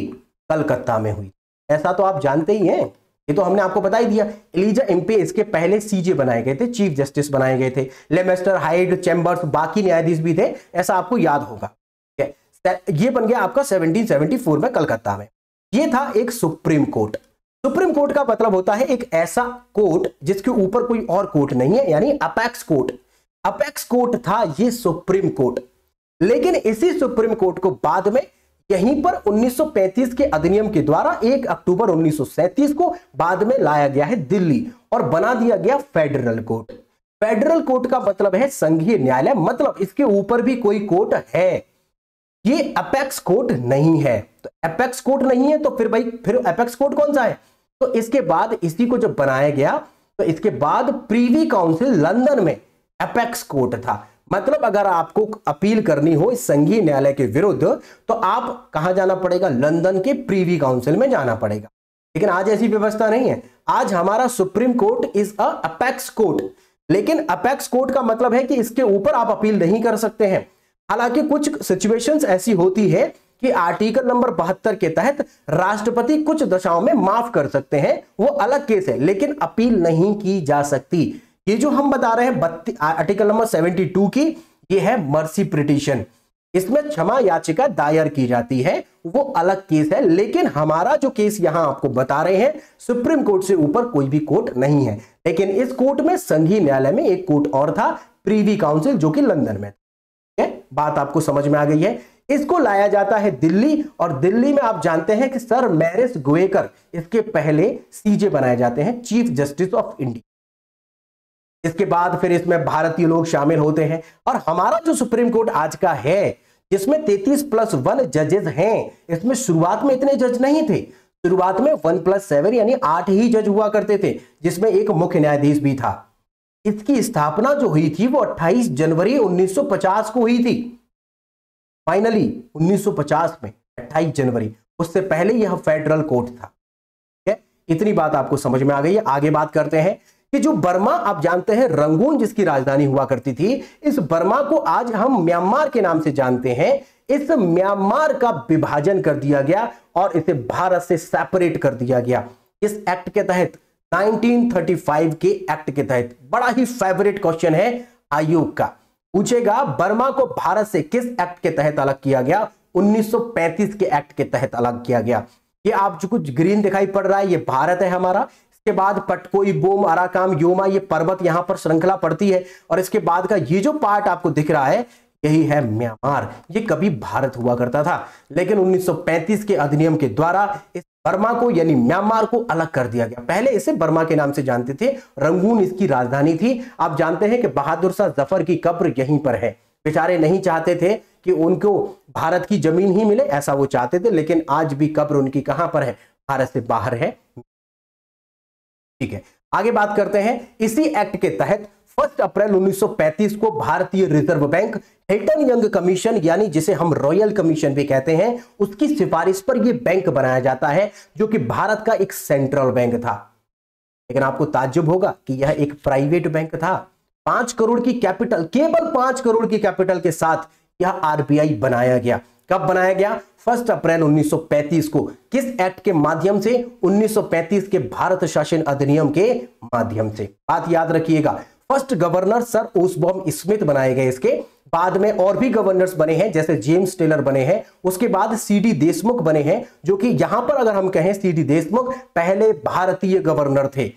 कलकत्ता में हुई। ऐसा तो आप जानते ही हैं, ये तो हमने आपको बता ही दिया। एलिजा इम्पे इसके पहले सीजे बनाए गए थे, चीफ जस्टिस बनाए गए थे, लेमेस्टर, हाइड, चैम्बर्स, बाकी न्यायाधीश भी थे, ऐसा आपको याद होगा। ये बन गया आपका 1774 में कलकत्ता में। ये था एक सुप्रीम कोर्ट। सुप्रीम कोर्ट का मतलब होता है एक ऐसा कोर्ट जिसके ऊपर कोई और कोर्ट नहीं है, यानी अपेक्स कोर्ट। अपेक्स कोर्ट था ये सुप्रीम कोर्ट। लेकिन इसी सुप्रीम कोर्ट को बाद में यहीं पर 1935 के अधिनियम के द्वारा 1 अक्टूबर 1937 को बाद में लाया गया है दिल्ली और बना दिया गया फेडरल कोर्ट। फेडरल कोर्ट का मतलब है संघीय न्यायालय, मतलब इसके ऊपर भी कोई कोर्ट है, ये अपेक्स कोर्ट नहीं है। तो अपेक्स कोर्ट नहीं है तो फिर अपेक्स कोर्ट कौन सा है, तो इसके बाद इसी को जब बनाया गया तो इसके बाद प्रीवी काउंसिल लंदन में अपेक्स कोर्ट था। मतलब अगर आपको अपील करनी हो इस संघीय न्यायालय के विरुद्ध तो आप कहां जाना पड़ेगा, लंदन के प्रीवी काउंसिल में जाना पड़ेगा। लेकिन आज ऐसी व्यवस्था नहीं है, आज हमारा supreme court is a apex court. लेकिन अपेक्स कोर्ट का मतलब है कि इसके ऊपर आप अपील नहीं कर सकते हैं। हालांकि कुछ सिचुएशंस ऐसी होती है कि आर्टिकल नंबर 72 के तहत राष्ट्रपति कुछ दशाओं में माफ कर सकते हैं, वो अलग केस है, लेकिन अपील नहीं की जा सकती। ये जो हम बता रहे हैं आर्टिकल नंबर 72 की, ये है मर्सी पिटीशन। इसमें क्षमा याचिका दायर की जाती है, वो अलग केस है। लेकिन हमारा जो केस यहां आपको बता रहे हैं, सुप्रीम कोर्ट से ऊपर कोई भी कोर्ट नहीं है। लेकिन इस कोर्ट में संघीय न्यायालय में एक कोर्ट और था, प्रीवी काउंसिल, जो कि लंदन में था। बात आपको समझ में आ गई है। इसको लाया जाता है दिल्ली, और दिल्ली में आप जानते हैं कि सर मैरिस गोएकर इसके पहले सीजे बनाए जाते हैं, चीफ जस्टिस ऑफ इंडिया। इसके बाद फिर इसमें भारतीय लोग शामिल होते हैं। और हमारा जो सुप्रीम कोर्ट आज का है, जिसमें 33+1 जजेस हैं, इसमें शुरुआत में इतने जज नहीं थे। शुरुआत में 1+7 यानी 8 ही जज हुआ करते थे, जिसमें एक मुख्य न्यायाधीश भी था। इसकी स्थापना जो हुई थी वो 28 जनवरी 1950 को हुई थी। फाइनली 1950 में 28 जनवरी, उससे पहले यह फेडरल कोर्ट था। ठीक है, इतनी बात आपको समझ में आ गई है। आगे बात करते हैं कि जो बर्मा, आप जानते हैं रंगून जिसकी राजधानी हुआ करती थी, इस बर्मा को आज हम म्यांमार के नाम से जानते हैं। इस म्यांमार का विभाजन कर दिया गया और इसे भारत से सेपरेट कर दिया गया इस एक्ट के तहत, 1935 के एक्ट के तहत। बड़ा ही फेवरेट क्वेश्चन है आयोग का, पूछेगा बर्मा को भारत से किस एक्ट के तहत अलग किया गया? 1935 के एक्ट के तहत अलग किया गया। ये आप जो कुछ ग्रीन दिखाई पड़ रहा है, ये भारत है हमारा। इसके बाद पटकोई, बोम, अराकाम, योमा, ये पर्वत यहां पर श्रृंखला पड़ती है। और इसके बाद का ये जो पार्ट आपको दिख रहा है, यही है म्यांमार। ये कभी भारत हुआ करता था, लेकिन 1935 के अधिनियम के द्वारा इस बर्मा को यानी म्यांमार को अलग कर दिया गया। पहले इसे बर्मा के नाम से जानते थे, रंगून इसकी राजधानी थी। आप जानते हैं कि बहादुर शाह जफर की कब्र यहीं पर है। बेचारे नहीं चाहते थे कि उनको भारत की जमीन ही मिले, ऐसा वो चाहते थे, लेकिन आज भी कब्र उनकी कहां पर है? भारत से बाहर है। ठीक है, आगे बात करते हैं। इसी एक्ट के तहत 1 अप्रैल 1935 को भारतीय reserve bank Hilton young commission, यानी जिसे हम रॉयल कमीशन भी कहते हैं, उसकी सिफारिश पर यह बैंक बनाया जाता है, जो कि भारत का एक सेंट्रल बैंक था। लेकिन आपको ताज्जुब होगा कि यह एक प्राइवेट बैंक था। 5 करोड़ की कैपिटल, केवल 5 करोड़ की कैपिटल के साथ यह आरबीआई बनाया गया। कब बनाया गया? 1 अप्रैल 1935 को। किस एक्ट के माध्यम से? 1935 के भारत शासन अधिनियम के माध्यम से। बात याद रखिएगा। First governor sir Osborne Smith बनाए गए। इसके बाद में और भी गवर्नर्स बने हैं, जैसे जेम्स टेलर बने हैं। उसके बाद सीडी देशमुख बने हैं, जो कि यहां पर अगर हम कहें, सीडी देशमुख पहले भारतीय गवर्नर थे।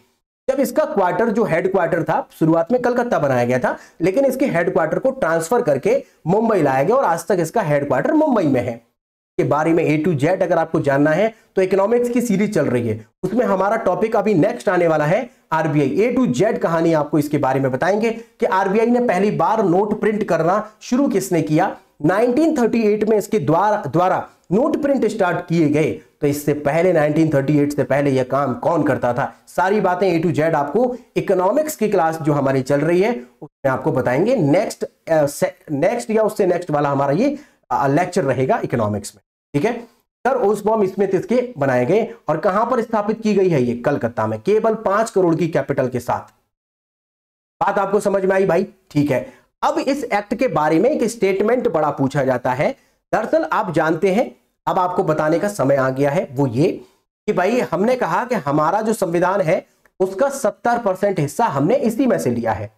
जब इसका क्वार्टर, जो हेडक्वार्टर था, शुरुआत में कलकत्ता बनाया गया था, लेकिन इसके हेडक्वार्टर को ट्रांसफर करके मुंबई लाया गया और आज तक इसका हेडक्वार्टर मुंबई में है। के बारे में A to Z अगर आपको जानना है तो इकोनॉमिक्स की सीरीज चल रही है, उसमें हमारा टॉपिक अभी नेक्स्ट आने वाला है आरबीआई। A to Z कहानी आपको इसके बारे में बताएंगे कि आरबीआई ने पहली बार नोट प्रिंट करना शुरू किसने किया? 1938 में इसके द्वारा नोट प्रिंट स्टार्ट किए गए। तो इससे पहले 1938 से पहले यह काम कौन करता था? सारी बातें A to Z आपको इकोनॉमिक्स की क्लास जो हमारी चल रही है उसमें आपको बताएंगे। नेक्स्ट या उससे नेक्स्ट वाला हमारा ये लेक्चर रहेगा इकोनॉमिक्स में। ठीक है, सर ओसबॉर्न स्मिथ इसके बनाए गए। और कहां पर स्थापित की गई है? ये कलकत्ता में, केवल 5 करोड़ की कैपिटल के साथ। बात आपको समझ में आई भाई? ठीक है, अब इस एक्ट के बारे में एक स्टेटमेंट बड़ा पूछा जाता है। दरअसल आप जानते हैं, अब आपको बताने का समय आ गया है, वो ये कि भाई हमने कहा कि हमारा जो संविधान है उसका 70% हिस्सा हमने इसी में से लिया है।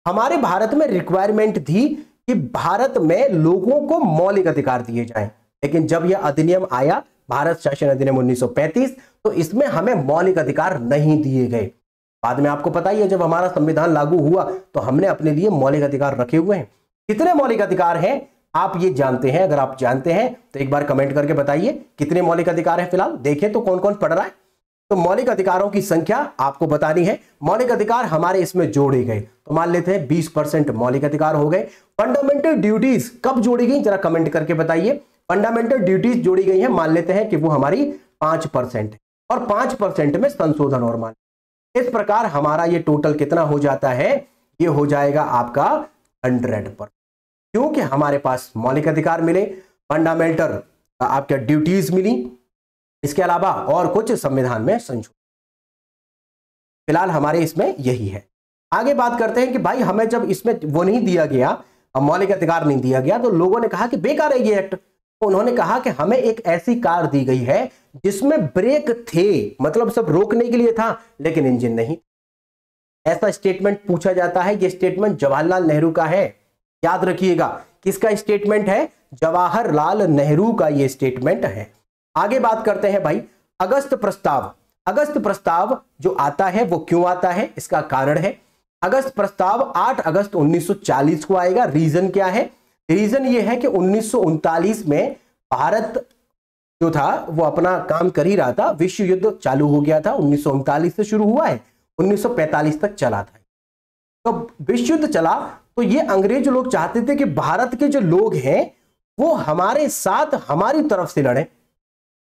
हमारे भारत में रिक्वायरमेंट थी कि भारत में लोगों को मौलिक अधिकार दिए जाएं, लेकिन जब यह अधिनियम आया, भारत शासन अधिनियम 1935, तो इसमें हमें मौलिक अधिकार नहीं दिए गए। बाद में आपको पता ही है, जब हमारा संविधान लागू हुआ तो हमने अपने लिए मौलिक अधिकार रखे हुए हैं। कितने मौलिक अधिकार हैं आप ये जानते हैं? अगर आप जानते हैं तो एक बार कमेंट करके बताइए कितने मौलिक अधिकार हैं। फिलहाल देखें तो कौन कौन पढ़ रहा है। तो मौलिक अधिकारों की संख्या आपको बतानी है। मौलिक अधिकार हमारे इसमें जोड़े गए, तो मान लेते हैं 20% मौलिक अधिकार हो गए। फंडामेंटल ड्यूटीज कब जोड़ी गई, जरा कमेंट करके बताइए। फंडामेंटल ड्यूटीज जोड़ी गई हैं, मान लेते हैं कि वो हमारी 5% है, और 5% में संशोधन और मान। इस प्रकार हमारा ये टोटल कितना हो जाता है? ये हो जाएगा आपका 100%, क्योंकि हमारे पास मौलिक अधिकार मिले, फंडामेंटल आपके ड्यूटीज मिली, इसके अलावा और कुछ संविधान में संशोधन। फिलहाल हमारे इसमें यही है। आगे बात करते हैं कि भाई हमें जब इसमें वो नहीं दिया गया, मौलिक अधिकार नहीं दिया गया, तो लोगों ने कहा कि बेकार है ये एक्ट। तो उन्होंने कहा कि हमें एक ऐसी कार दी गई है जिसमें ब्रेक थे, मतलब सब रोकने के लिए था लेकिन इंजन नहीं। ऐसा स्टेटमेंट पूछा जाता है। ये स्टेटमेंट जवाहरलाल नेहरू का है। याद रखिएगा किसका स्टेटमेंट है, जवाहरलाल नेहरू का ये स्टेटमेंट है। आगे बात करते हैं भाई अगस्त प्रस्ताव। अगस्त प्रस्ताव जो आता है वो क्यों आता है, इसका कारण है। अगस्त प्रस्ताव 8 अगस्त 1940 को आएगा। रीजन क्या है, रीजन ये है कि 1939 में भारत जो था वो अपना काम कर ही रहा था, विश्व युद्ध चालू हो गया था। 1939 से शुरू हुआ है, 1945 तक चला था। तो विश्व युद्ध चला तो ये अंग्रेज लोग चाहते थे कि भारत के जो लोग हैं वो हमारे साथ हमारी तरफ से लड़े।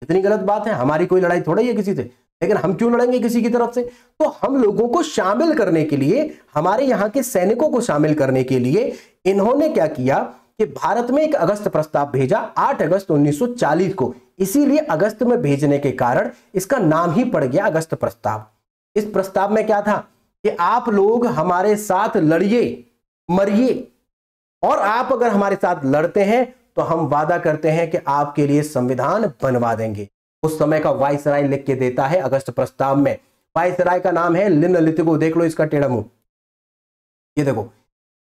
इतनी गलत बात है, हमारी कोई लड़ाई थोड़ा ही है किसी से, लेकिन हम क्यों लड़ेंगे किसी की तरफ से। तो हम लोगों को शामिल करने के लिए, हमारे यहाँ के सैनिकों को शामिल करने के लिए इन्होंने क्या किया कि भारत में एक अगस्त प्रस्ताव भेजा 8 अगस्त 1940 को। इसीलिए अगस्त में भेजने के कारण इसका नाम ही पड़ गया अगस्त प्रस्ताव। इस प्रस्ताव में क्या था कि आप लोग हमारे साथ लड़िए मरिए, और आप अगर हमारे साथ लड़ते हैं तो हम वादा करते हैं कि आपके लिए संविधान बनवा देंगे। उस समय का वायसराय लिख के देता है अगस्त प्रस्ताव में। वायसराय का नाम है लिनलिथगो। देख लो इसका टेढ़ा मुंह, ये देखो,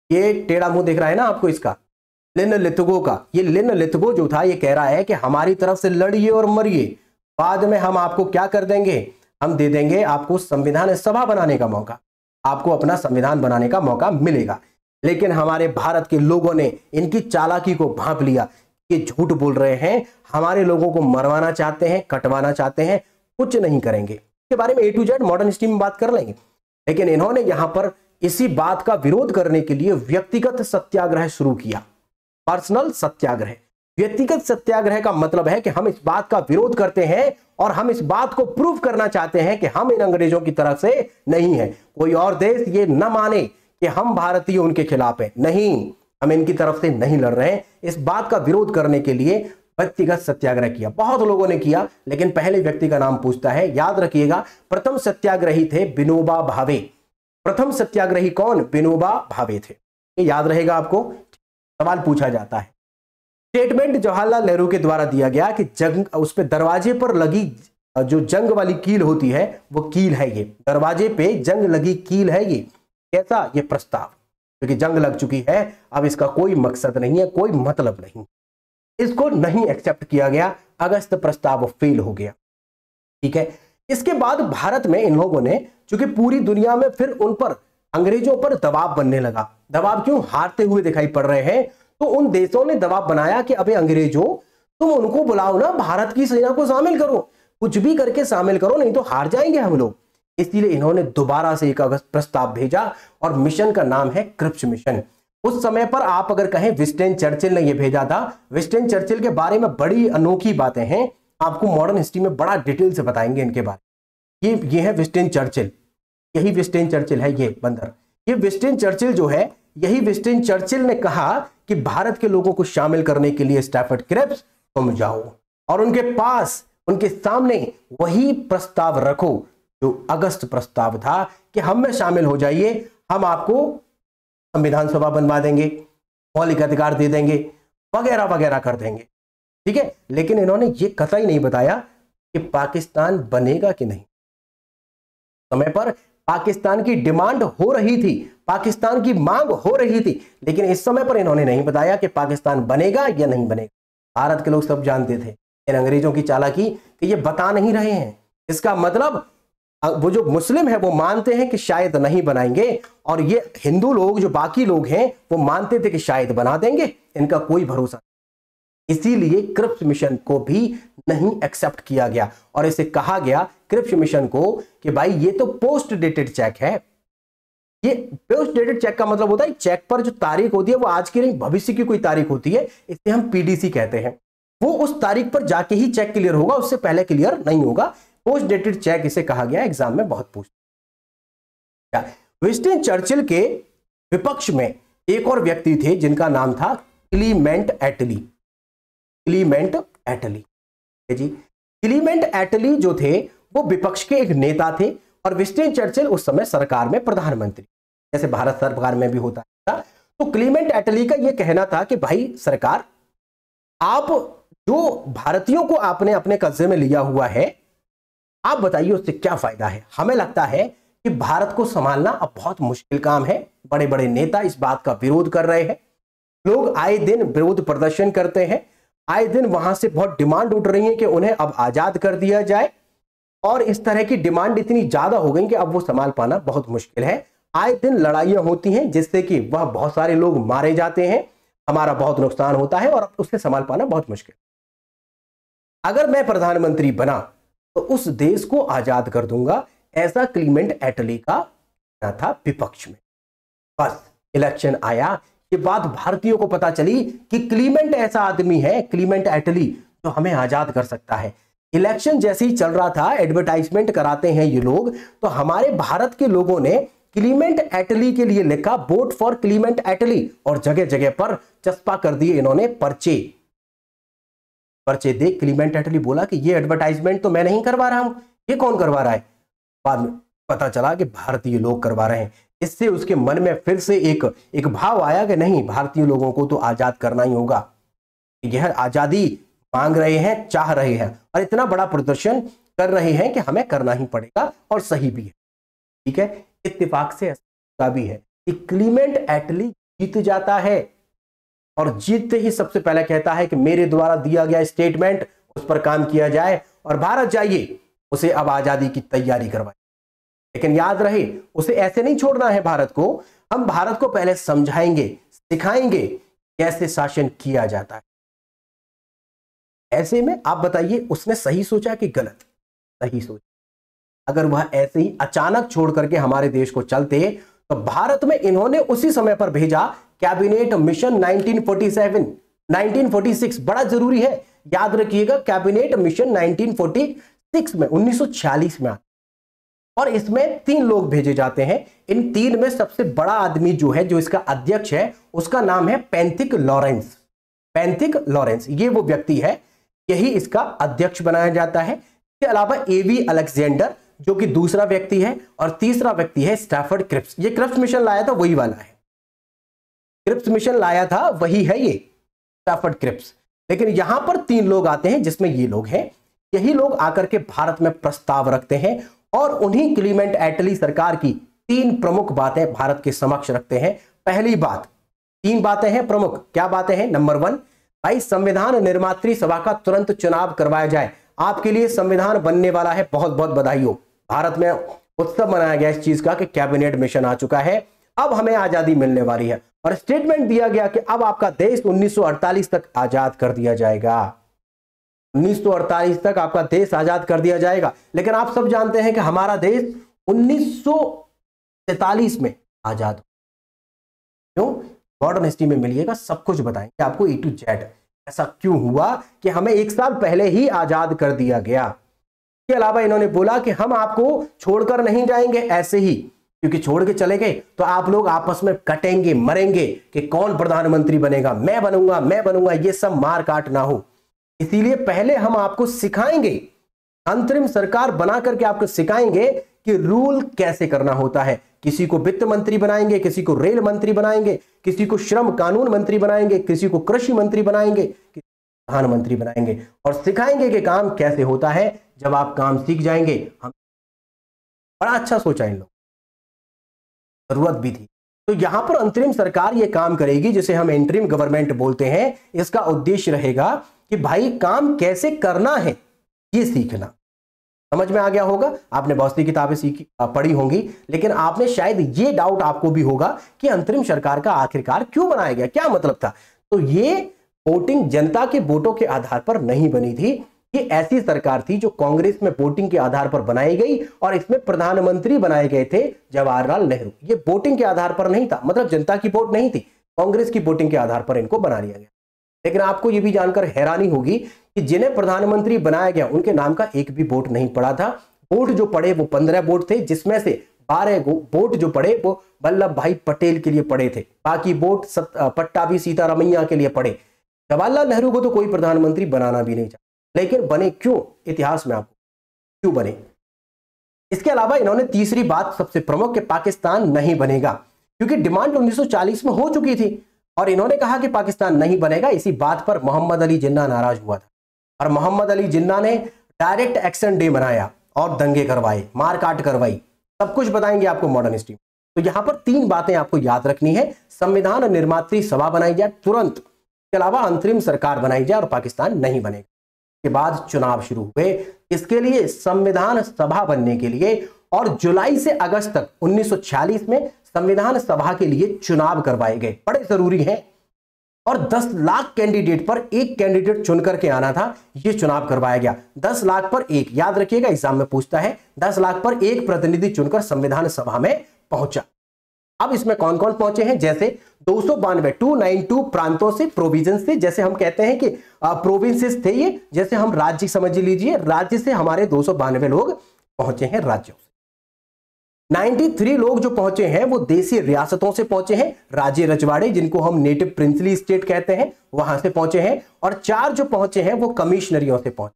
ये टेढ़ा मुंह दिख रहा है ना आपको इसका, लिनलिथगो का। ये लिनलिथगो जो था ये कह रहा है कि हमारी तरफ से लड़िए और मरिए, बाद में हम आपको क्या कर देंगे, हम दे देंगे आपको संविधान सभा बनाने का मौका, आपको अपना संविधान बनाने का मौका मिलेगा। लेकिन हमारे भारत के लोगों ने इनकी चालाकी को भांप लिया, ये झूठ बोल रहे हैं, हमारे लोगों को मरवाना चाहते हैं, कटवाना चाहते हैं, कुछ नहीं करेंगे। इसके बारे में A to Z modern history में बात कर लेंगे। लेकिन इन्होंने यहां पर इसी बात का विरोध करने के लिए व्यक्तिगत सत्याग्रह शुरू किया, पर्सनल सत्याग्रह। व्यक्तिगत सत्याग्रह का मतलब है कि हम इस बात का विरोध करते हैं और हम इस बात को प्रूव करना चाहते हैं कि हम इन अंग्रेजों की तरफ से नहीं है। कोई और देश ये न माने कि हम भारतीय उनके खिलाफ हैं, नहीं, हम इनकी तरफ से नहीं लड़ रहे हैं। इस बात का विरोध करने के लिए व्यक्तिगत सत्याग्रह किया, बहुत लोगों ने किया, लेकिन पहले व्यक्ति का नाम पूछता है। याद रखिएगा प्रथम सत्याग्रही थे विनोबा भावे। प्रथम सत्याग्रही कौन, विनोबा भावे थे, ये याद रहेगा आपको, सवाल पूछा जाता है। स्टेटमेंट जवाहरलाल नेहरू के द्वारा दिया गया कि जंग, उस पे दरवाजे पर लगी जो जंग वाली कील होती है वो कील है ये, दरवाजे पे जंग लगी कील है ये। कैसा, ये प्रस्ताव, क्योंकि जंग लग चुकी है, अब इसका कोई मकसद नहीं है, कोई मतलब नहीं, इसको नहीं एक्सेप्ट किया गया, अगस्त प्रस्ताव फेल हो गया। ठीक है, इसके बाद भारत में इन लोगों ने, चूंकि पूरी दुनिया में फिर उन पर अंग्रेजों पर दबाव बनने लगा। दबाव क्यों, हारते हुए दिखाई पड़ रहे हैं, तो उन देशों ने दबाव बनाया कि अबे अंग्रेजों तुम उनको बुलाओ ना, भारत की सेना को शामिल करो, कुछ भी करके शामिल करो, नहीं तो हार जाएंगे हम लोग। इसलिए इन्होंने दोबारा से एक अगस्त प्रस्ताव भेजा और मिशन का नाम है क्रिप्स मिशन। उस समय पर आप अगर कहें विंस्टन चर्चिल ने यह भेजा था। विंस्टन चर्चिल के बारे में बड़ी अनोखी बातें हैं, आपको मॉडर्न हिस्ट्री में बड़ा डिटेल से बताएंगे इनके बारे में। ये है विंस्टन चर्चिल, यही विंस्टन चर्चिल है, ये बंदर। ये विंस्टन चर्चिल जो है, यही विंस्टन चर्चिल ने कहा कि भारत के लोगों को शामिल करने के लिए स्टैफर्ड क्रिप्स तुम जाओ और उनके पास, उनके सामने वही प्रस्ताव रखो जो अगस्त प्रस्ताव था कि हम में शामिल हो जाइए, हम आपको संविधान सभा बनवा देंगे, मौलिक अधिकार दे देंगे, वगैरह वगैरह कर देंगे। ठीक है, लेकिन इन्होंने ये कतई नहीं बताया कि पाकिस्तान बनेगा कि नहीं। समय पर पाकिस्तान की डिमांड हो रही थी, पाकिस्तान की मांग हो रही थी, लेकिन इस समय पर इन्होंने नहीं बताया कि पाकिस्तान बनेगा या नहीं बनेगा। भारत के लोग सब जानते थे इन अंग्रेजों की चालाकी कि ये बता नहीं रहे हैं। इसका मतलब वो जो मुस्लिम है वो मानते हैं कि शायद नहीं बनाएंगे, और ये हिंदू लोग जो बाकी लोग हैं वो मानते थे कि शायद बना देंगे, इनका कोई भरोसा नहीं। इसीलिए क्रिप्स मिशन को भी नहीं एक्सेप्ट किया गया और इसे कहा गया क्रिप्स मिशन को कि भाई ये तो पोस्ट डेटेड चेक है। ये पोस्ट डेटेड चेक का मतलब होता है चेक पर जो तारीख होती है वो आज की नहीं, भविष्य की कोई तारीख होती है, इसे हम पीडीसी कहते हैं। वो उस तारीख पर जाके ही चेक क्लियर होगा, उससे पहले क्लियर नहीं होगा। पोस्ट डेटेड चेक इसे कहा गया, एग्जाम में बहुत पूछते। विंस्टन चर्चिल के विपक्ष में एक और व्यक्ति थे जिनका नाम था क्लीमेंट एटली। क्लीमेंट एटली जी, क्लीमेंट एटली जो थे वो विपक्ष के एक नेता थे और विंस्टन चर्चिल उस समय सरकार में प्रधानमंत्री, जैसे भारत सरकार में भी होता था। तो क्लीमेंट एटली का यह कहना था कि भाई सरकार, आप जो भारतीयों को आपने अपने कब्जे में लिया हुआ है, आप बताइए उससे क्या फायदा है। हमें लगता है कि भारत को संभालना अब बहुत मुश्किल काम है, बड़े बड़े नेता इस बात का विरोध कर रहे हैं, लोग आए दिन विरोध प्रदर्शन करते हैं, आए दिन वहां से बहुत डिमांड उठ रही है कि उन्हें अब आजाद कर दिया जाए, और इस तरह की डिमांड इतनी ज्यादा हो गई कि अब वो संभाल पाना बहुत मुश्किल है। आए दिन लड़ाइयां होती हैं जिससे कि वह बहुत सारे लोग मारे जाते हैं, हमारा बहुत नुकसान होता है और उसे संभाल पाना बहुत मुश्किल। अगर मैं प्रधानमंत्री बना तो उस देश को आजाद कर दूंगा, ऐसा क्लीमेंट एटली का कहना था विपक्ष में। बस इलेक्शन आया, ये बात भारतीयों को पता चली कि क्लीमेंट ऐसा आदमी है, क्लीमेंट एटली, जो हमें आजाद कर सकता है। इलेक्शन जैसे ही चल रहा था, एडवर्टाइजमेंट कराते हैं ये लोग, तो हमारे भारत के लोगों ने क्लीमेंट एटली के लिए लिखा वोट फॉर क्लीमेंट एटली, और जगह जगह पर चस्पा कर दिए इन्होंने पर्चे दे। क्लीमेंट एटली बोला कि ये एडवर्टाइजमेंट तो मैं नहीं करवा रहा हूं, ये कौन करवा रहा है? बाद में पता चला कि भारतीय लोग करवा रहे हैं। इससे उसके मन में फिर से एक भाव आया कि नहीं, भारतीय लोगों को तो आजाद करना ही होगा, यह आजादी मांग रहे हैं, चाह रहे हैं, और इतना बड़ा प्रदर्शन कर रहे हैं कि हमें करना ही पड़ेगा, और सही भी है। ठीक है, इत्तेफाक से ऐसा भी है कि क्लीमेंट एटली जीत जाता है, और जीतते ही सबसे पहले कहता है कि मेरे द्वारा दिया गया स्टेटमेंट, उस पर काम किया जाए और भारत जाइए, उसे अब आजादी की तैयारी करवाइए। लेकिन याद रहे, उसे ऐसे नहीं छोड़ना है भारत को, हम भारत को पहले समझाएंगे, सिखाएंगे कैसे शासन किया जाता है। ऐसे में आप बताइए, उसने सही सोचा कि गलत? सही सोचा। अगर वह ऐसे ही अचानक छोड़ करके हमारे देश को चलते, तो भारत में इन्होंने उसी समय पर भेजा कैबिनेट मिशन 1947, 1946, बड़ा जरूरी है, याद रखिएगा, कैबिनेट मिशन 1946 में 1946 में, और इसमें 3 लोग भेजे जाते हैं। इन 3 में सबसे बड़ा आदमी जो है, जो इसका अध्यक्ष है, उसका नाम है पैंथिक लॉरेंस। पैंथिक लॉरेंस ये वो व्यक्ति है, यही इसका अध्यक्ष बनाया जाता है। इसके अलावा एवी अलेक्जेंडर जो कि दूसरा व्यक्ति है, और तीसरा व्यक्ति है स्टैफर्ड क्रिप्स। ये क्रिप्स मिशन लाया था वही वाला है, क्रिप्स मिशन लाया था वही है ये स्टैफर्ड क्रिप्स। लेकिन यहां पर 3 लोग आते हैं, जिसमें ये लोग हैं। यही लोग आकर के भारत में प्रस्ताव रखते हैं, और उन्हीं क्लीमेंट एटली सरकार की 3 प्रमुख बातें भारत के समक्ष रखते हैं। पहली बात, 3 बातें हैं प्रमुख, क्या बातें हैं? नंबर 1, भाई संविधान निर्मात्री सभा का तुरंत चुनाव करवाया जाए। आपके लिए संविधान बनने वाला है, बहुत बहुत बधाई हो। भारत में उत्सव मनाया गया इस चीज का कि कैबिनेट मिशन आ चुका है, अब हमें आजादी मिलने वाली है, और स्टेटमेंट दिया गया कि अब आपका देश 1948 तक आजाद कर दिया जाएगा। 1948 तक आपका देश आजाद कर दिया जाएगा। लेकिन आप सब जानते हैं कि हमारा देश 1947 में आजाद हो। क्यों? मॉडर्न हिस्ट्री में मिलिएगा, सब कुछ बताएंगे आपको A to Z, ऐसा क्यों हुआ कि हमें 1 साल पहले ही आजाद कर दिया गया। इसके अलावा इन्होंने बोला कि हम आपको छोड़कर नहीं जाएंगे ऐसे ही, क्योंकि छोड़ के चले गए तो आप लोग आपस में कटेंगे, मरेंगे कि कौन प्रधानमंत्री बनेगा, मैं बनूंगा, ये सब मार काट ना हो। इसीलिए पहले हम आपको सिखाएंगे, अंतरिम सरकार बना करके आपको सिखाएंगे कि रूल कैसे करना होता है। किसी को वित्त मंत्री बनाएंगे, किसी को रेल मंत्री बनाएंगे, किसी को श्रम कानून मंत्री बनाएंगे, किसी को कृषि मंत्री बनाएंगे, प्रधानमंत्री बनाएंगे, और सिखाएंगे कि काम कैसे होता है। जब आप काम सीख जाएंगे, हम बड़ा अच्छा सोचा इन लोग, जरूरत भी थी। तो यहां पर अंतरिम सरकार ये काम करेगी, जिसे हम इंटरिम गवर्नमेंट बोलते हैं। इसका उद्देश्य रहेगा कि भाई काम कैसे करना है ये सीखना। समझ में आ गया होगा? आपने बहुत सी किताबें पढ़ी होंगी, लेकिन आपने शायद ये डाउट आपको भी होगा कि अंतरिम सरकार का आखिरकार क्यों बनाया गया, क्या मतलब था। तो ये वोटिंग, जनता के वोटों के आधार पर नहीं बनी थी। ये ऐसी सरकार थी जो कांग्रेस में वोटिंग के आधार पर बनाई गई, और इसमें प्रधानमंत्री बनाए गए थे जवाहरलाल नेहरू। ये वोटिंग के आधार पर नहीं था, मतलब जनता की वोट नहीं थी, कांग्रेस की वोटिंग के आधार पर इनको बना लिया गया। लेकिन आपको यह भी जानकर हैरानी होगी कि जिन्हें प्रधानमंत्री बनाया गया उनके नाम का एक भी वोट नहीं पड़ा था। वोट जो पड़े वो 15 वोट थे, जिसमें से 12 वोट जो पड़े वो वल्लभ भाई पटेल के लिए पड़े थे। बाकी वोट पट्टाभी सीतारमैया के लिए पड़े। जवाहरलाल नेहरू को तो कोई प्रधानमंत्री बनाना भी नहीं चाहा, लेकिन बने क्यों? इतिहास में आपको क्यों बने। इसके अलावा इन्होंने तीसरी बात सबसे प्रमुख, कि पाकिस्तान नहीं बनेगा, क्योंकि डिमांड 1940 में हो चुकी थी, और इन्होंने कहा कि पाकिस्तान नहीं बनेगा। इसी बात पर मोहम्मद अली जिन्ना नाराज हुआ था, और मोहम्मद अली जिन्ना ने डायरेक्ट एक्शन डे मनाया और दंगे करवाए, मारकाट करवाई। सब कुछ बताएंगे आपको मॉडर्न हिस्ट्री में। तो यहां पर 3 बातें आपको याद रखनी है। संविधान निर्मात्री सभा बनाई जाए तुरंत, इसके अलावा अंतरिम सरकार बनाई जाए और पाकिस्तान नहीं बनेगा। के बाद चुनाव शुरू हुए, इसके लिए संविधान सभा बनने के लिए, और जुलाई से अगस्त तक 1946 में संविधान सभा के लिए चुनाव करवाए गए, बड़े जरूरी हैं। और 10 लाख कैंडिडेट पर एक कैंडिडेट चुन करके आना था, यह चुनाव करवाया गया। 10 लाख पर एक, याद रखिएगा एग्जाम में पूछता है, 10 लाख पर एक प्रतिनिधि चुनकर संविधान सभा में पहुंचा। अब इसमें कौन कौन पहुंचे हैं, जैसे 292 प्रांतों से, प्रोविजन से, जैसे हम कहते हैं कि प्रोविंसेस थे ये, जैसे हम राज्य समझ लीजिए, राज्य से हमारे 292 लोग पहुंचे हैं राज्यों से। 93 लोग जो पहुंचे हैं वो देसी रियासतों से पहुंचे हैं, राज्य रजवाड़े जिनको हम नेटिव प्रिंसली स्टेट कहते हैं, वहां से पहुंचे हैं। और 4 जो पहुंचे हैं वो कमिश्नरियों से पहुंचे।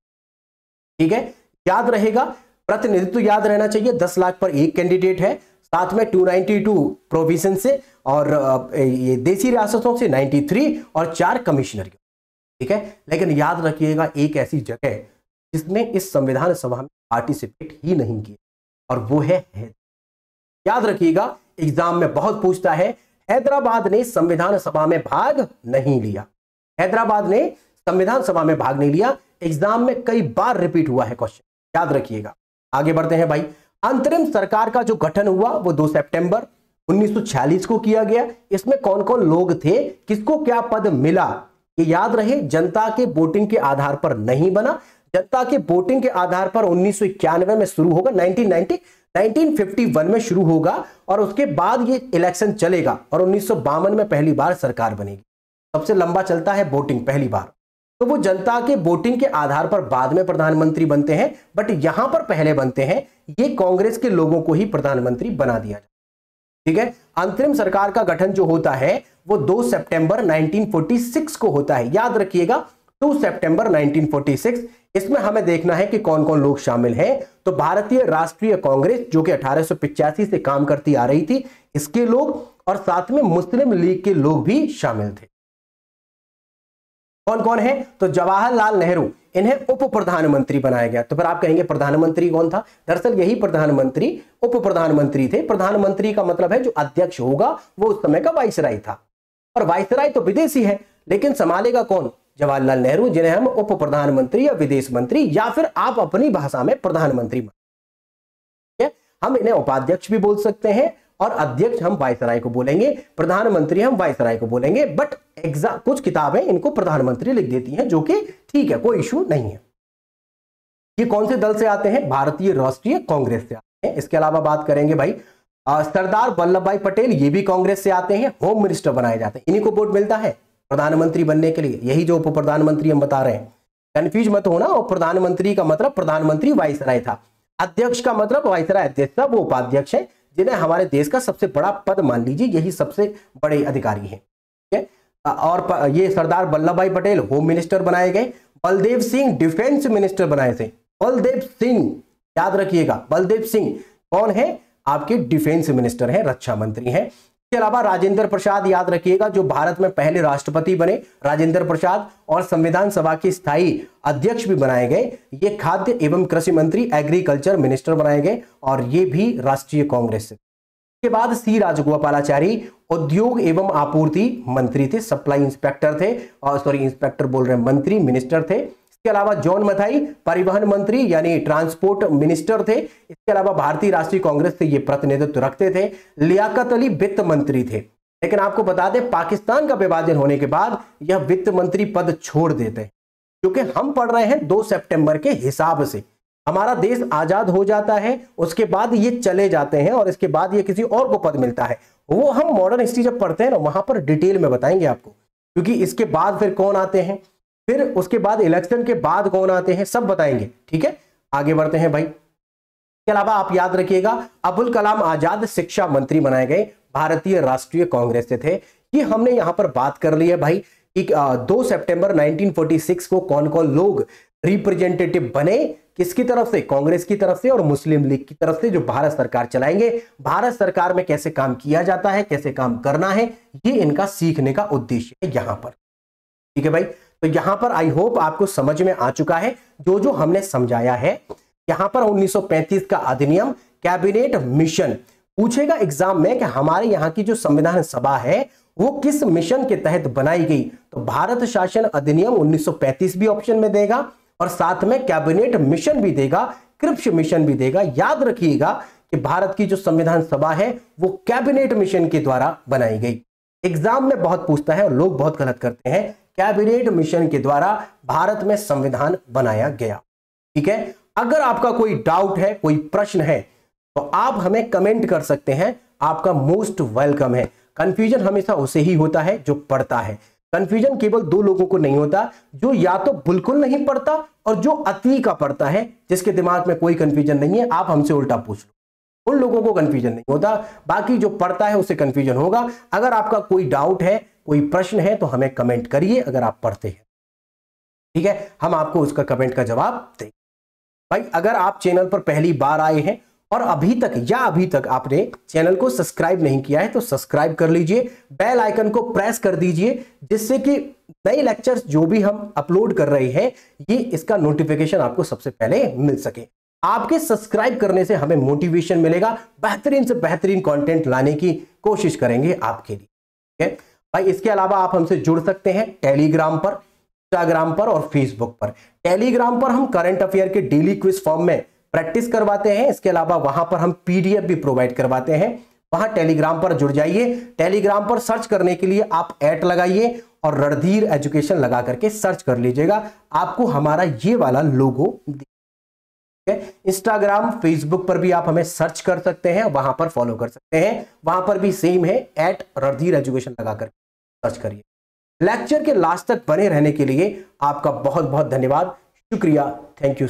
ठीक है, याद रहेगा, प्रतिनिधित्व याद रहना चाहिए। 10 लाख पर एक कैंडिडेट है, साथ में 292 प्रोविजन से और ये देसी रियासतों से 93 और 4 कमिश्नरियों। ठीक है, लेकिन याद रखिएगा एक ऐसी जगह जिसमें इस संविधान सभा में पार्टिसिपेट ही नहीं किए, और वो है याद रखिएगा, एग्जाम में बहुत पूछता है, हैदराबाद ने संविधान सभा में भाग नहीं लिया। हैदराबाद ने संविधान सभा में भाग नहीं लिया, एग्जाम में कई बार रिपीट हुआ है क्वेश्चन, याद रखिएगा। आगे बढ़ते हैं भाई। अंतरिम सरकार का जो गठन हुआ वो 2 सितंबर 1946 को किया गया। इसमें कौन कौन लोग थे, किसको क्या पद मिला, ये याद रहे। जनता के वोटिंग के आधार पर नहीं बना, जनता के वोटिंग के आधार पर 1991 में शुरू होगा, 1951 में शुरू होगा, और उसके बाद ये इलेक्शन चलेगा और 1952 में पहली बार सरकार बनेगी। सबसे लंबा चलता है वोटिंग पहली बार, तो वो जनता के वोटिंग के आधार पर बाद में प्रधानमंत्री बनते हैं, बट यहां पर पहले बनते हैं। ये कांग्रेस के लोगों को ही प्रधानमंत्री बना दिया जाए। ठीक है, अंतरिम सरकार का गठन जो होता है वो 2 सितंबर 1946 को होता है, याद रखिएगा 2 सितंबर 1946। इसमें हमें देखना है कि कौन कौन लोग शामिल हैं। तो भारतीय राष्ट्रीय कांग्रेस जो कि 1885 से काम करती आ रही थी, इसके लोग, और साथ में मुस्लिम लीग के लोग भी शामिल थे। कौन कौन है, तो जवाहरलाल नेहरू, इन्हें उप प्रधानमंत्री बनाया गया। तो फिर आप कहेंगे प्रधानमंत्री कौन था, दरअसल यही प्रधानमंत्री उप प्रधानमंत्री थे। प्रधानमंत्री का मतलब है जो अध्यक्ष होगा वो उस समय का वाइसराय था, और वाइसराय तो विदेशी है, लेकिन संभालेगा कौन, जवाहरलाल नेहरू, जिन्हें हम उप प्रधानमंत्री या विदेश मंत्री या फिर आप अपनी भाषा में प्रधानमंत्री, हम इन्हें उपाध्यक्ष भी बोल सकते हैं, और अध्यक्ष हम वाइसराय को बोलेंगे, प्रधानमंत्री हम वाइसराय को बोलेंगे। बट कुछ किताबें इनको प्रधानमंत्री लिख देती हैं, जो कि ठीक है, कोई इशू नहीं है। ये कौन से दल से आते हैं, भारतीय राष्ट्रीय कांग्रेस से आते हैं। इसके अलावा बात करेंगे भाई, सरदार वल्लभ भाई पटेल, ये भी कांग्रेस से आते हैं, होम मिनिस्टर बनाए जाते हैं, इन्हीं को वोट मिलता है प्रधानमंत्री बनने के लिए, यही जो उप प्रधानमंत्री हम बता रहे हैं, कंफ्यूज मत होना। और प्रधानमंत्री का मतलब प्रधानमंत्री वाइसराय था, अध्यक्ष का मतलब वाइसराय अध्यक्ष था, वो उपाध्यक्ष है, जिन्हें हमारे देश का सबसे बड़ा पद मान लीजिए, यही सबसे बड़े अधिकारी हैं। ठीक है, और ये सरदार वल्लभ भाई पटेल होम मिनिस्टर बनाए गए, बलदेव सिंह डिफेंस मिनिस्टर बनाए थे। बलदेव सिंह, याद रखिएगा, बलदेव सिंह कौन है, आपके डिफेंस मिनिस्टर हैं, रक्षा मंत्री हैं। इसके अलावा राजेंद्र प्रसाद, याद रखिएगा, जो भारत में पहले राष्ट्रपति बने, राजेंद्र प्रसाद, और संविधान सभा के स्थायी अध्यक्ष भी बनाए गए। ये खाद्य एवं कृषि मंत्री, एग्रीकल्चर मिनिस्टर बनाए गए, और ये भी राष्ट्रीय कांग्रेस से। इसके बाद सी राजगोपालाचारी उद्योग एवं आपूर्ति मंत्री थे, सप्लाई इंस्पेक्टर थे, और सॉरी इंस्पेक्टर बोल रहे हैं, मंत्री, मिनिस्टर थे। इसके अलावा जॉन मथाई परिवहन मंत्री यानी ट्रांसपोर्ट मिनिस्टर थे। इसके अलावा भारतीय राष्ट्रीय कांग्रेस से ये प्रतिनिधित्व रखते थे। लियाकत अली वित्त मंत्री थे, लेकिन आपको बता दें पाकिस्तान का विभाजन होने के बाद यह वित्त मंत्री पद छोड़ देते हैं, क्योंकि हम पढ़ रहे हैं 2 सितंबर के हिसाब से। हमारा देश आजाद हो जाता है, उसके बाद ये चले जाते हैं, और इसके बाद ये किसी और को पद मिलता है। वो हम मॉडर्न हिस्ट्री जब पढ़ते हैं ना, वहां पर डिटेल में बताएंगे आपको, क्योंकि इसके बाद फिर कौन आते हैं, फिर उसके बाद इलेक्शन के बाद कौन आते हैं, सब बताएंगे। ठीक है, आगे बढ़ते हैं भाई। इसके अलावा आप याद रखिएगा, अबुल कलाम आजाद शिक्षा मंत्री बनाए गए, भारतीय राष्ट्रीय कांग्रेस से थे। ये हमने यहां पर बात कर ली है भाई कि 2 सितंबर 1946 को कौन कौन लोग रिप्रेजेंटेटिव बने, किसकी तरफ से, कांग्रेस की तरफ से और मुस्लिम लीग की तरफ से, जो भारत सरकार चलाएंगे। भारत सरकार में कैसे काम किया जाता है, कैसे काम करना है, ये इनका सीखने का उद्देश्य है यहां पर। ठीक है भाई, तो यहां पर आई होप आपको समझ में आ चुका है जो जो हमने समझाया है। यहां पर 1935 का अधिनियम, कैबिनेट मिशन, पूछेगा एग्जाम में कि हमारे यहां की जो संविधान सभा है वो किस मिशन के तहत बनाई गई, तो भारत शासन अधिनियम 1935 भी ऑप्शन में देगा और साथ में कैबिनेट मिशन भी देगा, क्रिप्स मिशन भी देगा। याद रखिएगा कि भारत की जो संविधान सभा है वो कैबिनेट मिशन के द्वारा बनाई गई। एग्जाम में बहुत पूछता है और लोग बहुत गलत करते हैं, कैबिनेट मिशन के द्वारा भारत में संविधान बनाया गया। ठीक है, अगर आपका कोई डाउट है, कोई प्रश्न है, तो आप हमें कमेंट कर सकते हैं, आपका मोस्ट वेलकम है। कंफ्यूजन हमेशा उसे ही होता है जो पढ़ता है। कंफ्यूजन केवल दो लोगों को नहीं होता, जो या तो बिल्कुल नहीं पढ़ता और जो अति का पढ़ता है, जिसके दिमाग में कोई कंफ्यूजन नहीं है। आप हमसे उल्टा पूछ लो, उन लोगों को कंफ्यूजन नहीं होता, बाकी जो पढ़ता है उसे कंफ्यूजन होगा। अगर आपका कोई डाउट है, कोई प्रश्न है, तो हमें कमेंट करिए अगर आप पढ़ते हैं। ठीक है, हम आपको उसका कमेंट का जवाब देंगे। भाई अगर आप चैनल पर पहली बार आए हैं और अभी तक आपने चैनल को सब्सक्राइब नहीं किया है तो सब्सक्राइब कर लीजिए, बेल आइकन को प्रेस कर दीजिए, जिससे कि नए लेक्चर्स जो भी हम अपलोड कर रहे हैं ये इसका नोटिफिकेशन आपको सबसे पहले मिल सके। आपके सब्सक्राइब करने से हमें मोटिवेशन मिलेगा, बेहतरीन से बेहतरीन कंटेंट लाने की कोशिश करेंगे आपके लिए। ठीक है भाई, इसके अलावा आप हमसे जुड़ सकते हैं टेलीग्राम पर, इंस्टाग्राम पर और फेसबुक पर। टेलीग्राम पर हम करंट अफेयर के डेली क्विज फॉर्म में प्रैक्टिस करवाते हैं, इसके अलावा वहां पर हम पीडीएफ भी प्रोवाइड करवाते हैं। वहां टेलीग्राम पर जुड़ जाइए। टेलीग्राम पर सर्च करने के लिए आप @ लगाइए और रणधीर एजुकेशन लगा करके सर्च कर लीजिएगा, आपको हमारा ये वाला लोगो दिखेगा। इंस्टाग्राम फेसबुक पर भी आप हमें सर्च कर सकते हैं, वहां पर फॉलो कर सकते हैं, वहां पर भी सेम है @रणधीर एजुकेशन लगाकर सर्च करिए। लेक्चर के लास्ट तक बने रहने के लिए आपका बहुत बहुत धन्यवाद, शुक्रिया, थैंक यू।